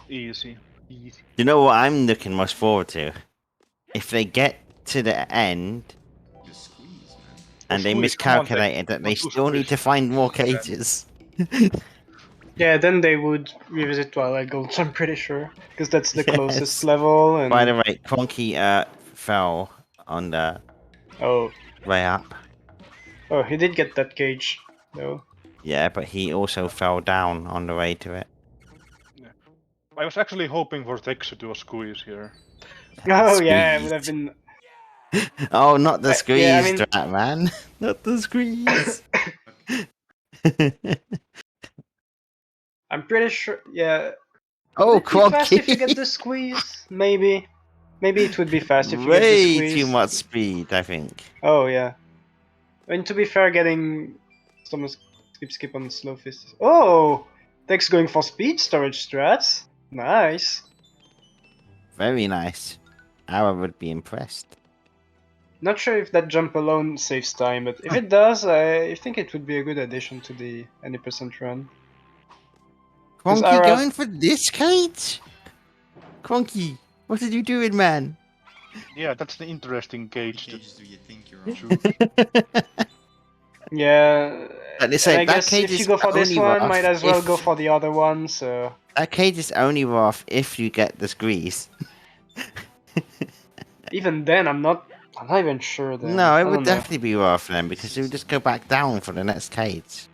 Easy. You know what I'm looking most forward to? If they get to the end Just squeeze, man. and they Squeeze, come on, Tex. miscalculated that they Don't do still need to squeeze. find more cages. Yeah, then they would revisit Twilight Gulch, I'm pretty sure. Because that's the closest Yes. level, and... By the way, Kronky fell on the Oh. way up. Oh, he did get that cage, though. Yeah, but he also fell down on the way to it. I was actually hoping for Tex to do a squeeze here. Oh yeah, it would Squeeze. have been... Oh, not the squeeze, yeah, I mean- Drat man. Not the squeeze. I'm pretty sure... Yeah... Oh, Would it be fast if you get Kronky. the squeeze? Maybe. Maybe it would be fast if you get the Way squeeze. too much speed, I think. Oh yeah. I mean, to be fair, getting someone skip on slow fist. Oh, Tex going for speed storage strats. Nice. Very nice. I would be impressed. Not sure if that jump alone saves time, but if it does, I think it would be a good addition to the any percent run. Kronky Ara- going for this cage? Kronky, what are you doing, man? Yeah, that's the interesting What gauge. cages do you think you're on? Yeah, Like they and say, I that guess cage if you is go for this only one, rough might as well if- go for the other one. So That cage is only rough if you get the squeeze. even then, I'm not even sure. Then No, I it don't would know. definitely be rough then because you would just go back down for the next cage.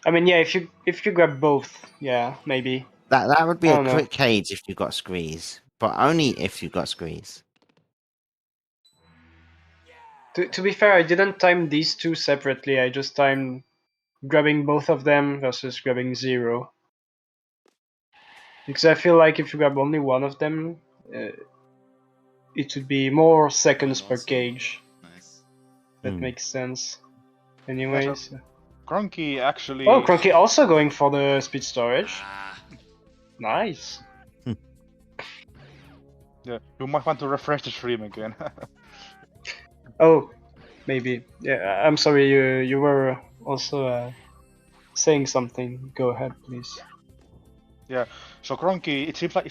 I mean, yeah, if you grab both, yeah, maybe. That would be I a don't know. quick cage if you got squeeze, but only if you got squeeze. To be fair, I didn't time these two separately. I just timed grabbing both of them versus grabbing zero. Because I feel like if you grab only one of them, it would be more seconds per Lots of- cage. that makes sense. Anyways. Kronkie actually. Oh, Kronkie also going for the speed storage. Ah, Nice. Yeah, you might want to refresh the stream again. Oh, maybe. Yeah, I'm sorry. You were also saying something. Go ahead, please. Yeah. So Kronkie, it seems like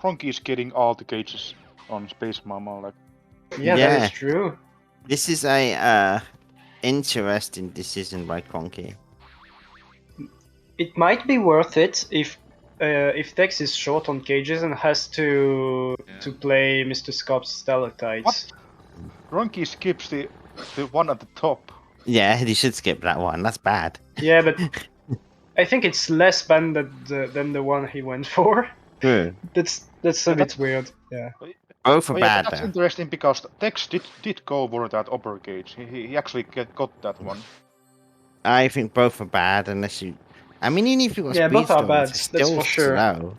Kronkie is getting all the cages on Space Mama. Like, Yeah, that is true. This is a interesting decision by Kronkie. It might be worth it if Tex is short on cages and has to play Mr. Scott's stalactites. Kronkie skips the one at the top. Yeah, he should skip that one. That's bad. Yeah, but I think it's less banned than the one he went for. True. That's a bit weird. Yeah. Both are bad That's though. interesting because Tex did go for that upper cage. He actually got that one. I think both are bad unless you. I mean, even if you got Yeah, speed both are storage, bad. it's That's still for sure. slow.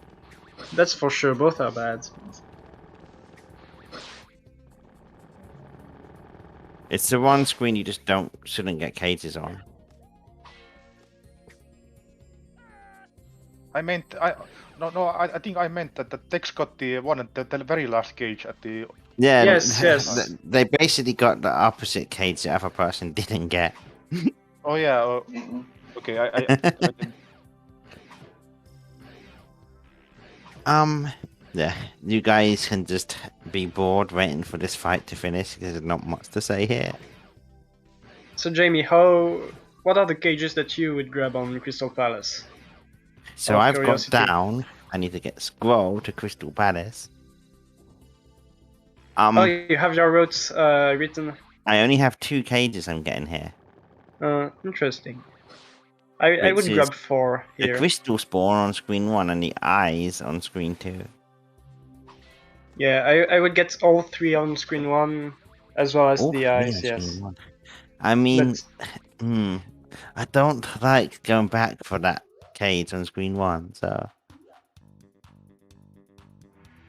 That's for sure. Both are bad. It's the one screen you just shouldn't get cages on. I think I meant that the Tex got the one at the very last cage at the. Yeah, Yes. They basically got the opposite cage the other person didn't get. Oh yeah. Okay. I didn't. Yeah, you guys can just be bored waiting for this fight to finish because there's not much to say here. So Jamie, what are the cages that you would grab on Crystal Palace? So Out of I've got curiosity. down. I need to get scroll to Crystal Palace. Oh, you have your routes written. I only have 2 cages I'm getting here. Interesting. I Which would is grab 4 The here. crystal spawn on screen 1 and the eyes on screen 2. Yeah, I would get all 3 on screen 1, as well as All the 3 eyes. on Yes. screen 1. I mean, I don't like going back for that cage on screen 1, so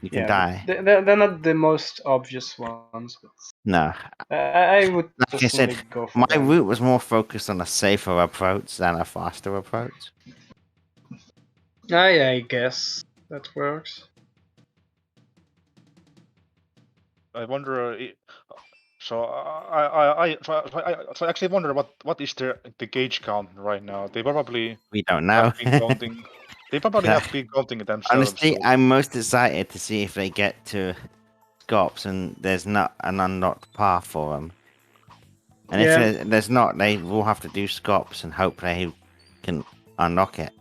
you can die. They're not the most obvious ones, but No, I would like I personally said, go for my them. route was more focused on a safer approach than a faster approach. I guess that works. I wonder. So I actually wonder what is the gauge count right now. They probably We don't know. have been counting. They probably have been counting it themselves. Honestly, so- I'm most excited to see if they get to Scops and there's not an unlocked path for them. And if there's not, they will have to do Scops and hope they can unlock it.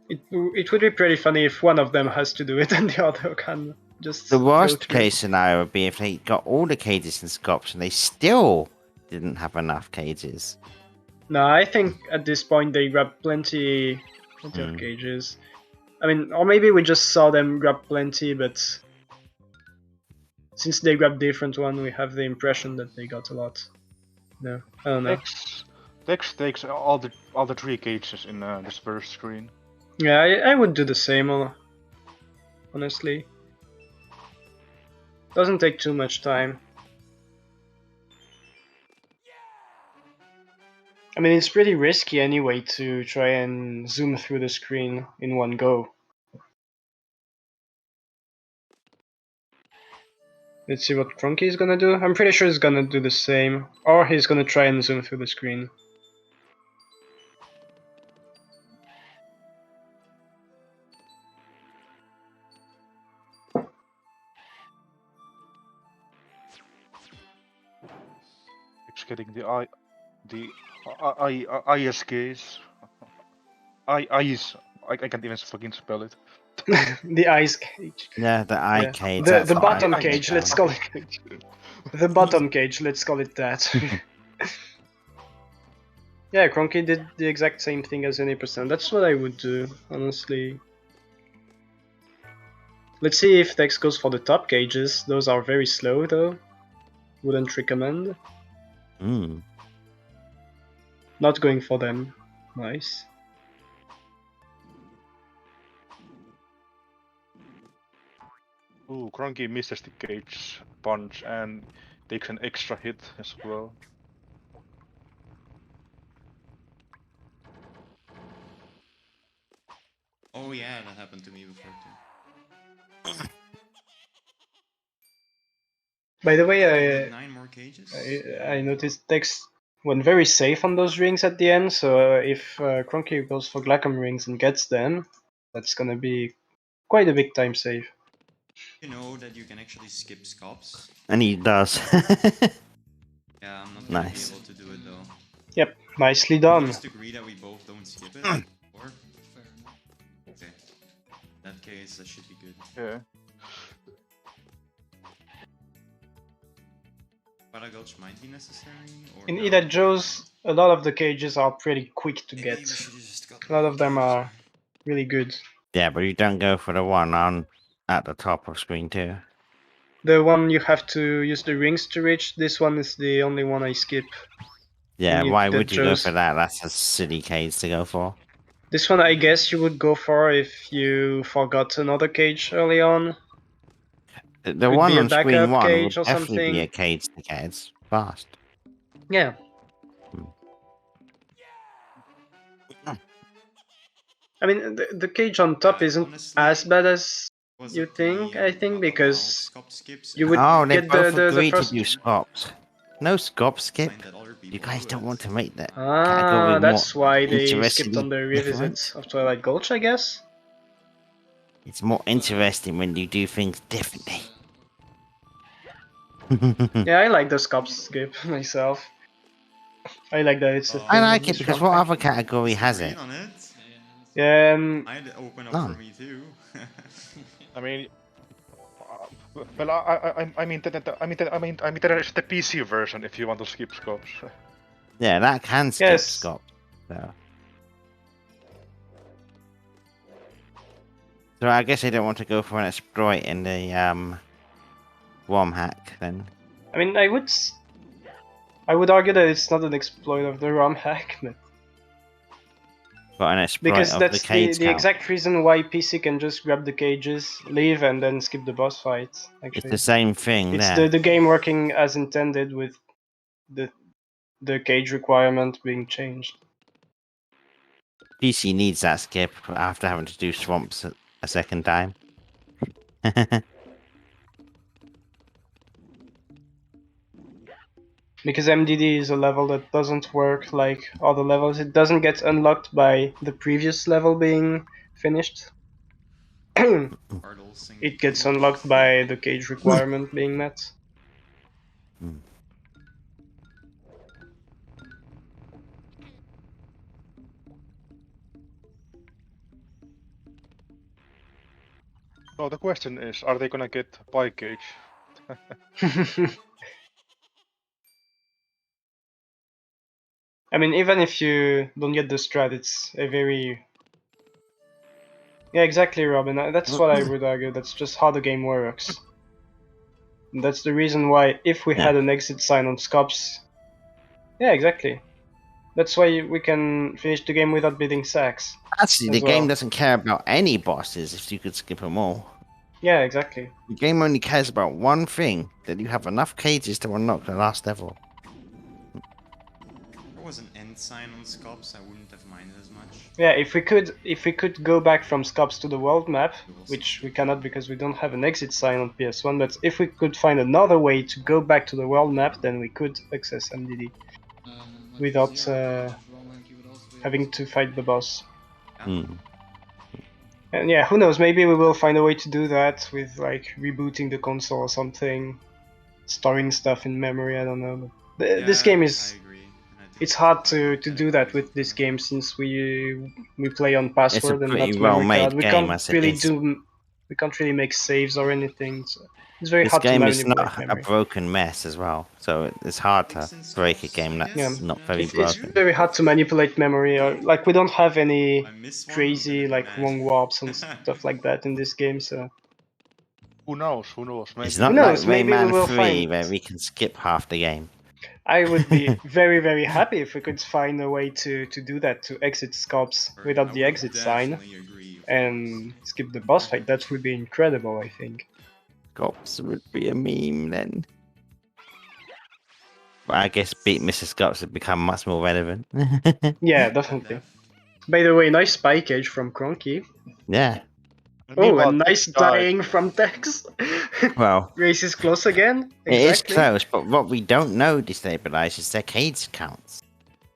It would be pretty funny if one of them has to do it and the other can just. The go worst through. case scenario would be if they got all the cages in Scops and they still didn't have enough cages. No, I think at this point they grab plenty of cages. I mean, or maybe we just saw them grab plenty, but since they grabbed different one, we have the impression that they got a lot. No, I don't know. Tex takes all the 3 cages in this first screen. Yeah, I would do the same, honestly. Doesn't take too much time. I mean, it's pretty risky anyway to try and zoom through the screen in one go. Let's see what Kronkie is gonna do. I'm pretty sure he's gonna do the same, or he's gonna try and zoom through the screen. It's getting the ISKs. I can't even fucking spell it. The ice cage. Yeah, the eye cage. The bottom I cage, understand. let's call it. The bottom cage, let's call it that. Yeah, Kronkie did the exact same thing as any percent. That's what I would do, honestly. Let's see if Tex goes for the top cages. Those are very slow though. Wouldn't recommend. Not going for them. Nice. Ooh, Kronkie misses the cage punch, and takes an extra hit as well. Oh yeah, that happened to me before too. By the way, I need 9 more cages. I noticed Tex went very safe on those rings at the end, so if Kronkie goes for Glacom rings and gets them, that's gonna be quite a big time save. You know that you can actually skip scops. And he does. Yeah, I'm not gonna Nice. be able to do it though. Yep, nicely We done. just agree that we both don't skip it, or? Okay. In that case, that should be good. Yeah. Paragulch might be necessary, or In no? Ida Joe's, a lot of the cages are pretty quick to Maybe get. we should just got A lot of them are really good. Yeah, but you don't go for the one on at the top of screen 2. The one you have to use the rings to reach, this one is the only one I skip. Yeah, In why Ida would you go Joe's. for that? That's a silly cage to go for. This one I guess you would go for if you forgot another cage early on. The Could one be a on screen backup 1 cage would or definitely be something. a cage to get. It's fast. Yeah. I mean, the cage on top isn't honestly, as bad as was you it think, the, I think, allow because scop skips you and would Oh, they get both the agreed first... to do scops. No scop skip. find that other people You guys do don't it. want to make that Ah, category more that's why they interestingly skipped on the revisits different. of Twilight Gulch, I guess? It's more interesting when you do things differently. Yeah, I like the scop skip myself. I like that it's a I I thing like on it this because ROM what hack. other category has Disagreed it? on it. Yeah, I'd open up None. for me too. I mean, well, I mean, there is the PC version if you want to skip scopes. Yeah, that can skip yes. scop. So I guess I don't want to go for an exploit in the Romhack then. I mean, I would argue that it's not an exploit of the ROM hack, but But an exploit because of that's the cage the count. exact reason why PC can just grab the cages, leave, and then skip the boss fight. It's Actually, the same thing it's there. the game working as intended with the cage requirement being changed. PC needs that skip after having to do swamps a second time. Because MDD is a level that doesn't work like other levels. It doesn't get unlocked by the previous level being finished. It gets unlocked by the cage requirement being met. So the question is, are they gonna get bike cage? I mean, even if you don't get the strat, it's a very... Yeah, exactly, Robin. That's what I would argue. That's just how the game works. And that's the reason why, if we had an exit sign on Scops... Yeah, exactly. That's why we can finish the game without beating sacks. Actually, the as well. game doesn't care about any bosses if you could skip them all. Yeah, exactly. The game only cares about one thing, that you have enough cages to unlock the last level. If there was an end sign on scops, I wouldn't have minded as much. Yeah, if we could go back from Scops to the world map, which we cannot because we don't have an exit sign on PS1, but if we could find another way to go back to the world map, then we could access MDD without having to fight the boss. And yeah, who knows, maybe we will find a way to do that with like rebooting the console or something, storing stuff in memory, I don't know. But this game is... It's hard to do that with this game since we play on password and not pretty memory well-made card. We game, can't as it really is. we can't really make saves or anything. So it's very This hard to game is manipulate not a memory. broken mess as well, so it's hard to break a game that's Yeah. not very It's broken. very hard to manipulate memory, or like we don't have any crazy like wrong warps and stuff like that in this game. So Who knows? Who knows? It's Maybe. not who like knows? Maybe we Rayman will 3 find. where we can skip half the game. I would be very, very happy if we could find a way to do that, to exit Scops without the exit sign and skip the boss fight. That would be incredible, I think. Cops would be a meme then. But I guess beat Mr. Scots have become much more relevant. Yeah, definitely. By the way, nice spy cage from Kronkie. Yeah. Oh, Meanwhile, and nice Tex died. dying from Tex. Well, Race is close again. it is Exactly. close, but what we don't know destabilize is their cage counts.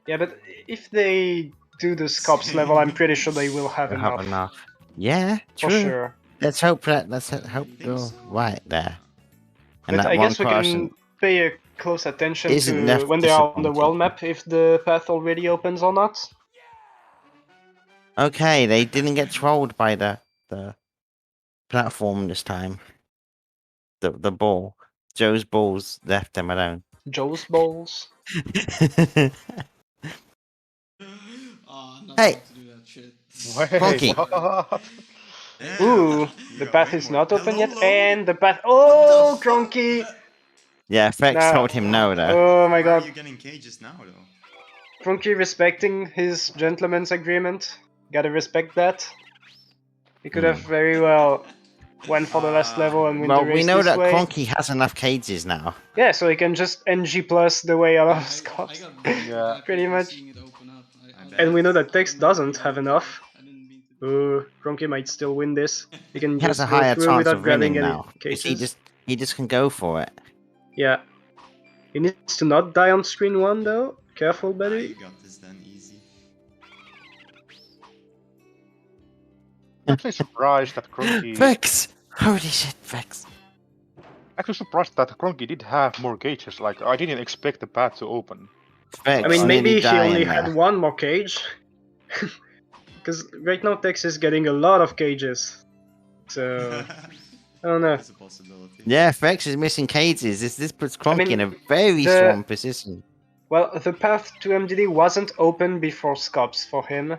Yeah, but if they do the Scops level, I'm pretty sure they will have They enough. have enough. Yeah, For true. sure. Let's hope you're right there. And But that I one guess we person can pay a close attention isn't to left when they are on the disappointed. world map, if the path already opens or not. Okay, they didn't get trolled by the platform this time. The ball. Joe's balls left them alone. Joe's balls. Oh, I'm not Hey. allowed to do that shit. Wait, Kronkie. what? Yeah, Ooh, you the got path way is more. not open Hello, yet, load? and the path. What Oh, the fuck? Kronkie! Yeah, Fex Nah. told him no though. Oh my Why are god. you getting cages now, though? Kronkie respecting his gentleman's agreement. Gotta respect that. He could have very well went for the last level and win Well, the we race know this that way. Kronkie has enough cages now. Yeah, so he can just NG plus the way out I of Scops. got very Yeah. happy Pretty much. seeing it open up. And we know that Tex automatically doesn't have went for enough. it. I didn't mean to. Ooh, Kronkie might still win this. He can He has just a go higher through chance without of grabbing winning any now. 'Cause cages. he just can go for it. Yeah. He needs to not die on screen 1 though. Careful, Ah, buddy. you got this then, easy. I'm actually surprised that Kronkie. Fex! Holy shit, Fex. Actually surprised that Kronkie did have more cages. Like I didn't expect the path to open. Fex I mean, nearly maybe he only dying had there. one more cage. Because right now Tex is getting a lot of cages. So, I don't know. It's a possibility. Yeah, Fex is missing cages. This puts Kronkie mean, in a very the- strong position. Well, the path to MDD wasn't open before Scops for him.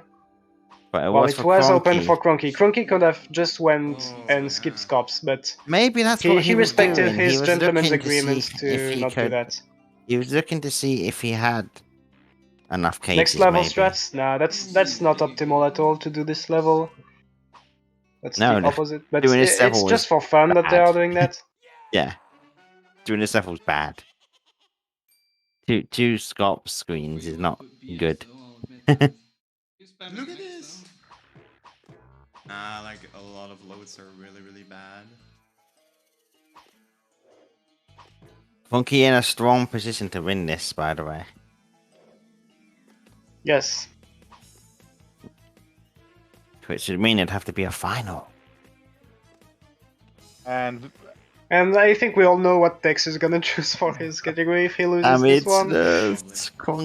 But it Well, was it for was Kronkie. open for Kronkie. Kronkie could have just went Oh, and skipped yeah. Scops, but Maybe that's he what he was respected doing. He his was gentleman's looking to see agreement if to he not do could. that. He was looking to see if he had enough cages. Next level maybe. strats? Nah, that's not optimal at all to do this level. That's No, the the- opposite. But doing this it's level just is for fun that they bad. are doing that. Yeah, doing this level's bad. Two Scops screens is not good. Look at this! Like a lot of loads are really, really bad. Funky in a strong position to win this, by the way. Yes. Which would mean it'd have to be a final. And And I think we all know what Tex is gonna choose for his category if he loses I mean, this it's one.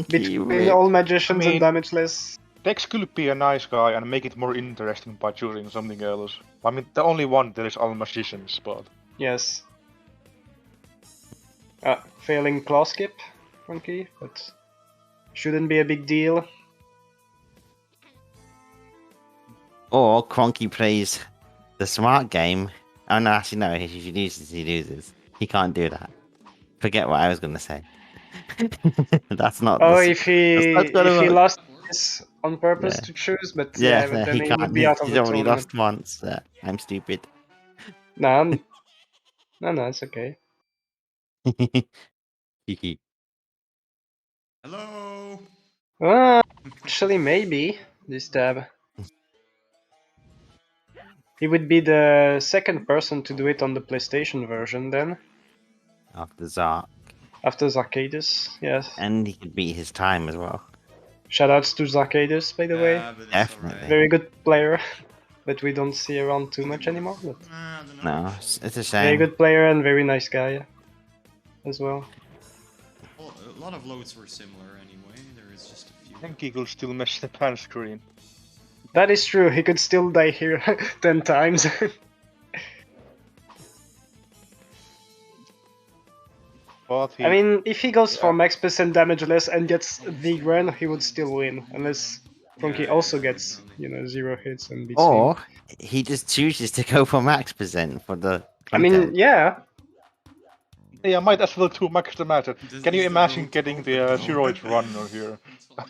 Kronkie. Between all magicians and damageless. Tex could be a nice guy and make it more interesting by choosing something else. I mean, the only one there is all magicians, but Yes. Failing claw skip, Kronkie, but shouldn't be a big deal. Or Kronkie plays the smart game. Oh no, actually no. If he loses, he loses. He can't do that. Forget what I was gonna say. That's not. Oh, the, if he that's not gonna if he work. lost this on purpose Yeah. to choose, but Yeah, but no, then he he can't. would be out of He's the already tournament. lost once. I'm stupid. No, no, it's okay. Hello! Actually, maybe this tab. He would be the second person to do it on the PlayStation version then, After Zark, after Zarkadis. Yes. and he could beat his time as well. Shoutouts to Zarkadis, by the way. Yeah, but it's Definitely. alright. Very good player, but we don't see around too much anymore. But I don't know. No, it's a very shame. good player and very nice guy as well. Well, a lot of loads were similar anyway. There is just a few. I think he will still mess the pan screen. That is true. He could still die here 10 times. But he, I mean, if he goes for max percent damageless and gets the run, he would still win, unless Kronkie also gets, you know, 0 hits and beats him. Or he just chooses to go for max percent for the. I mean, content. yeah. yeah, might as well do max the matter. This Can you is the imagine road getting to the open. zeroid runner here?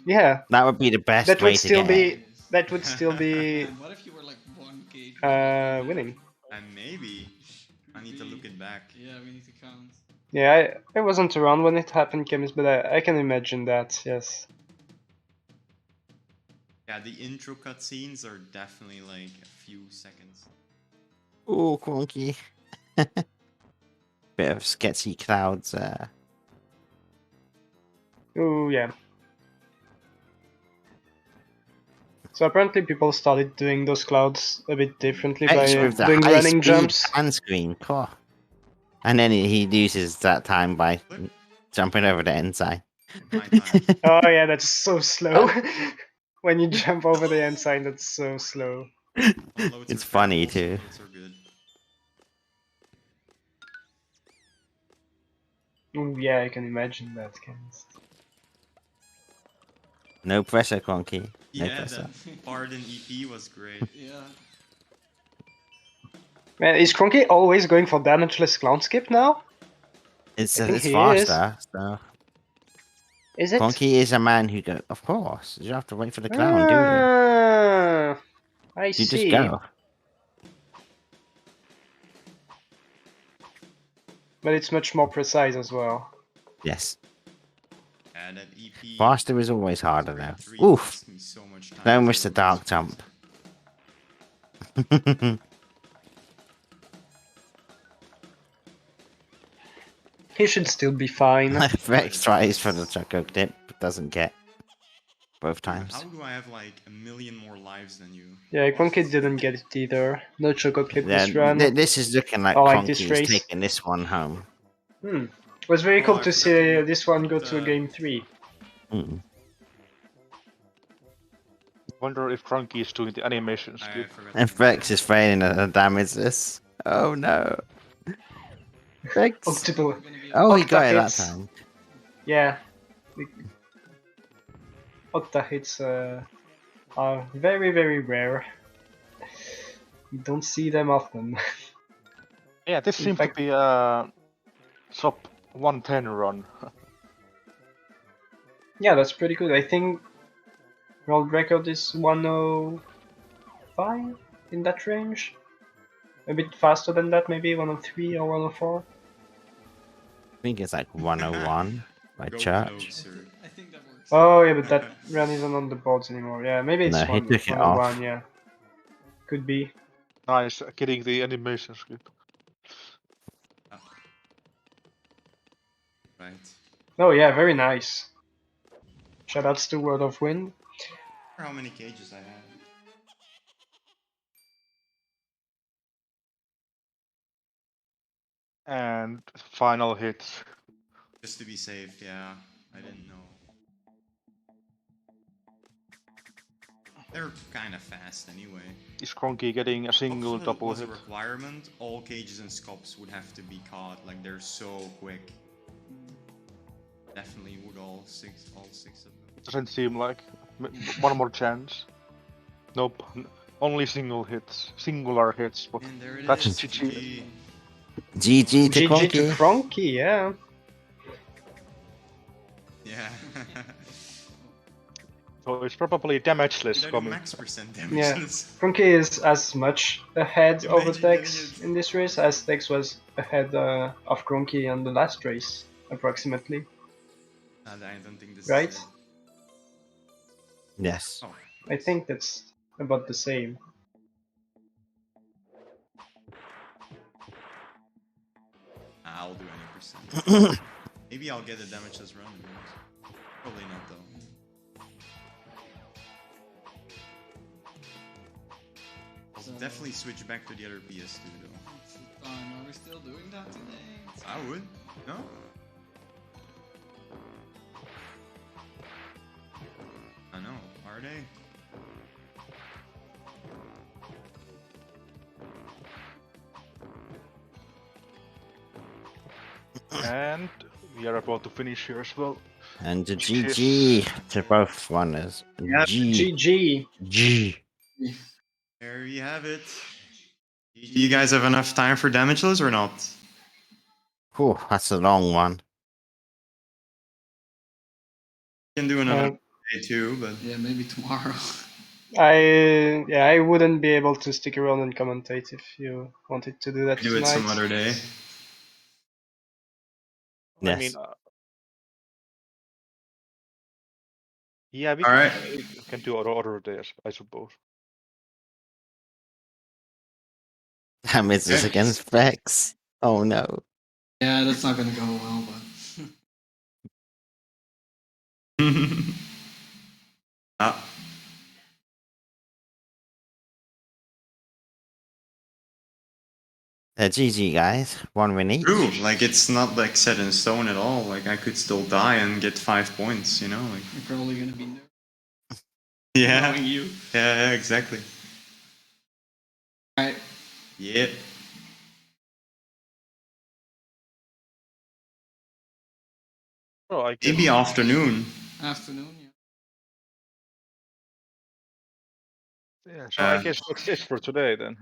Yeah, That would be the best that way would to still get it. be that would still be What if you were like 1 cage? winning. And maybe I need to look it back. Yeah, we need to count. Yeah, I wasn't around when it happened, Chemist, but I can imagine that, yes. Yeah, the intro cutscenes are definitely like a few seconds. Oh, Kronkie. Bit of sketchy clouds. Oh, yeah. So apparently people started doing those clouds a bit differently by Extra with the doing high running speed jumps. pan screen. Cool. And then he uses that time by What? jumping over the ensign. My time. Oh yeah, that's so slow. When you jump over the ensign, that's so slow. Unloads It's are crap, funny also too. loads are good. Oh yeah, I can imagine that, Chemist. No pressure, Kronkie. No Yeah, pressure. that part in EP was great. Yeah. Man, is Kronkie always going for damageless clown skip now? It's I think it's he is. faster. So Is it? Kronkie is a man who go. Of course, you have to wait for the clown, do you? Ah, I You just see. go. But it's much more precise as well. Yes. Yeah, that EP. Faster is always harder now. 3 Oof. cost me so much time. Don't to miss the load dark those jump. He should still be fine. Rex tries for the choco dip, but doesn't get both Dude, times. how do I have like a million more lives than you? Yeah, Kronkie didn't get it either. No choco clip Yeah, this run. this is looking like I like this Kronkie is race. taking this one home. It was very Oh, cool I to forgot to see put this one go to the- game 3. Mm. Wonder if Kronkie is doing the animation I skip. forgot And to Rex is failing to damage this. Oh no. Rex. Octuple. Gonna be Oh, he Octa got it that hits. time. Yeah. Octa hits are very, very rare. You don't see them often. Yeah, this In seems fact- to be a top 110 run. Yeah, that's pretty good. I think world record is 105 in that range. A bit faster than that, maybe 103 or 104. I think it's like 101 by Go Church. closer. I think that works. Oh yeah, but that run isn't on the boards anymore. Yeah, maybe it's No, he took it 101. off. Yeah, could be. Nice, getting the animation skip. Right. Oh yeah, very nice. Shoutouts to World of Wind. How many cages I have? And final hits. Just to be safe, yeah. I didn't know. They're kind of fast anyway. Is Kronkie getting a single Optional double was a hit? requirement. All cages and scops would have to be caught. Like they're so quick. Definitely would all six of them. Doesn't seem like. One more chance. Nope. Only single hits. Singular hits. But And there it that's is. GG. GG to GG to Kronkie. Kronkie, yeah. Yeah. So it's probably damageless Did I do coming. max percent Yeah. damages? Kronkie is as much ahead over Imagine Tex getting it. in this race as Tex was ahead of Kronkie on the last race, approximately. I don't think this Right? is it. Yes. Oh, I think that's about the same. I'll do any percent. Maybe I'll get a damageless run. Probably not though. I'll definitely switch back to the other PS2 though. It's the time. Are we still doing that today? I would. No? I know. Are they? And we are about to finish here as well. And a GG to both runners. Yeah, G. GG. G. There you have it. Do you guys have enough time for damageless or not? Whew, that's a long one. Can do another day too, but Yeah, maybe tomorrow. I wouldn't be able to stick around and commentate if you wanted to do that do it tonight. some other day. I mean, Yes. yeah, we Alright. can do other days, I suppose. That misses Okay. against Vex. Oh no. Yeah, that's not gonna go well, but Ah, GG guys. 1 win each. true. Like it's not like set in stone at all. Like I could still die and get 5 points. You know. Like you're probably gonna be yeah, knowing you. yeah, exactly. Alright, Yeah. Oh, I guess. Maybe afternoon. afternoon, yeah. Yeah, so I guess that's it for today then.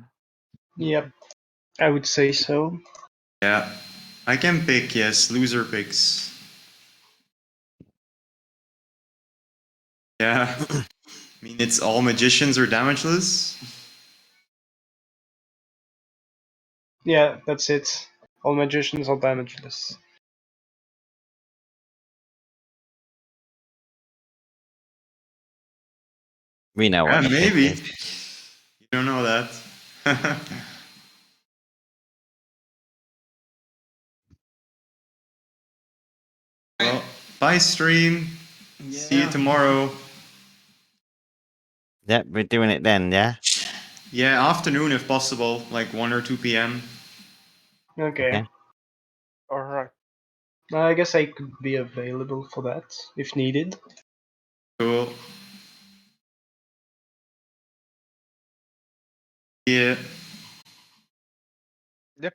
Yep, I would say so. Yeah. I can pick, yes, loser picks. Yeah. I mean, it's all magicians or damageless. Yeah, that's it. All magicians are damageless. We know Yeah, what the pick maybe. is. You don't know that. Well, bye stream. See you Yeah. tomorrow. Yep, we're doing it then, yeah? Yeah, afternoon if possible, like 1 or 2 p.m. Okay. Okay. Alright. I guess I could be available for that if needed. Cool. Yeah. Yep.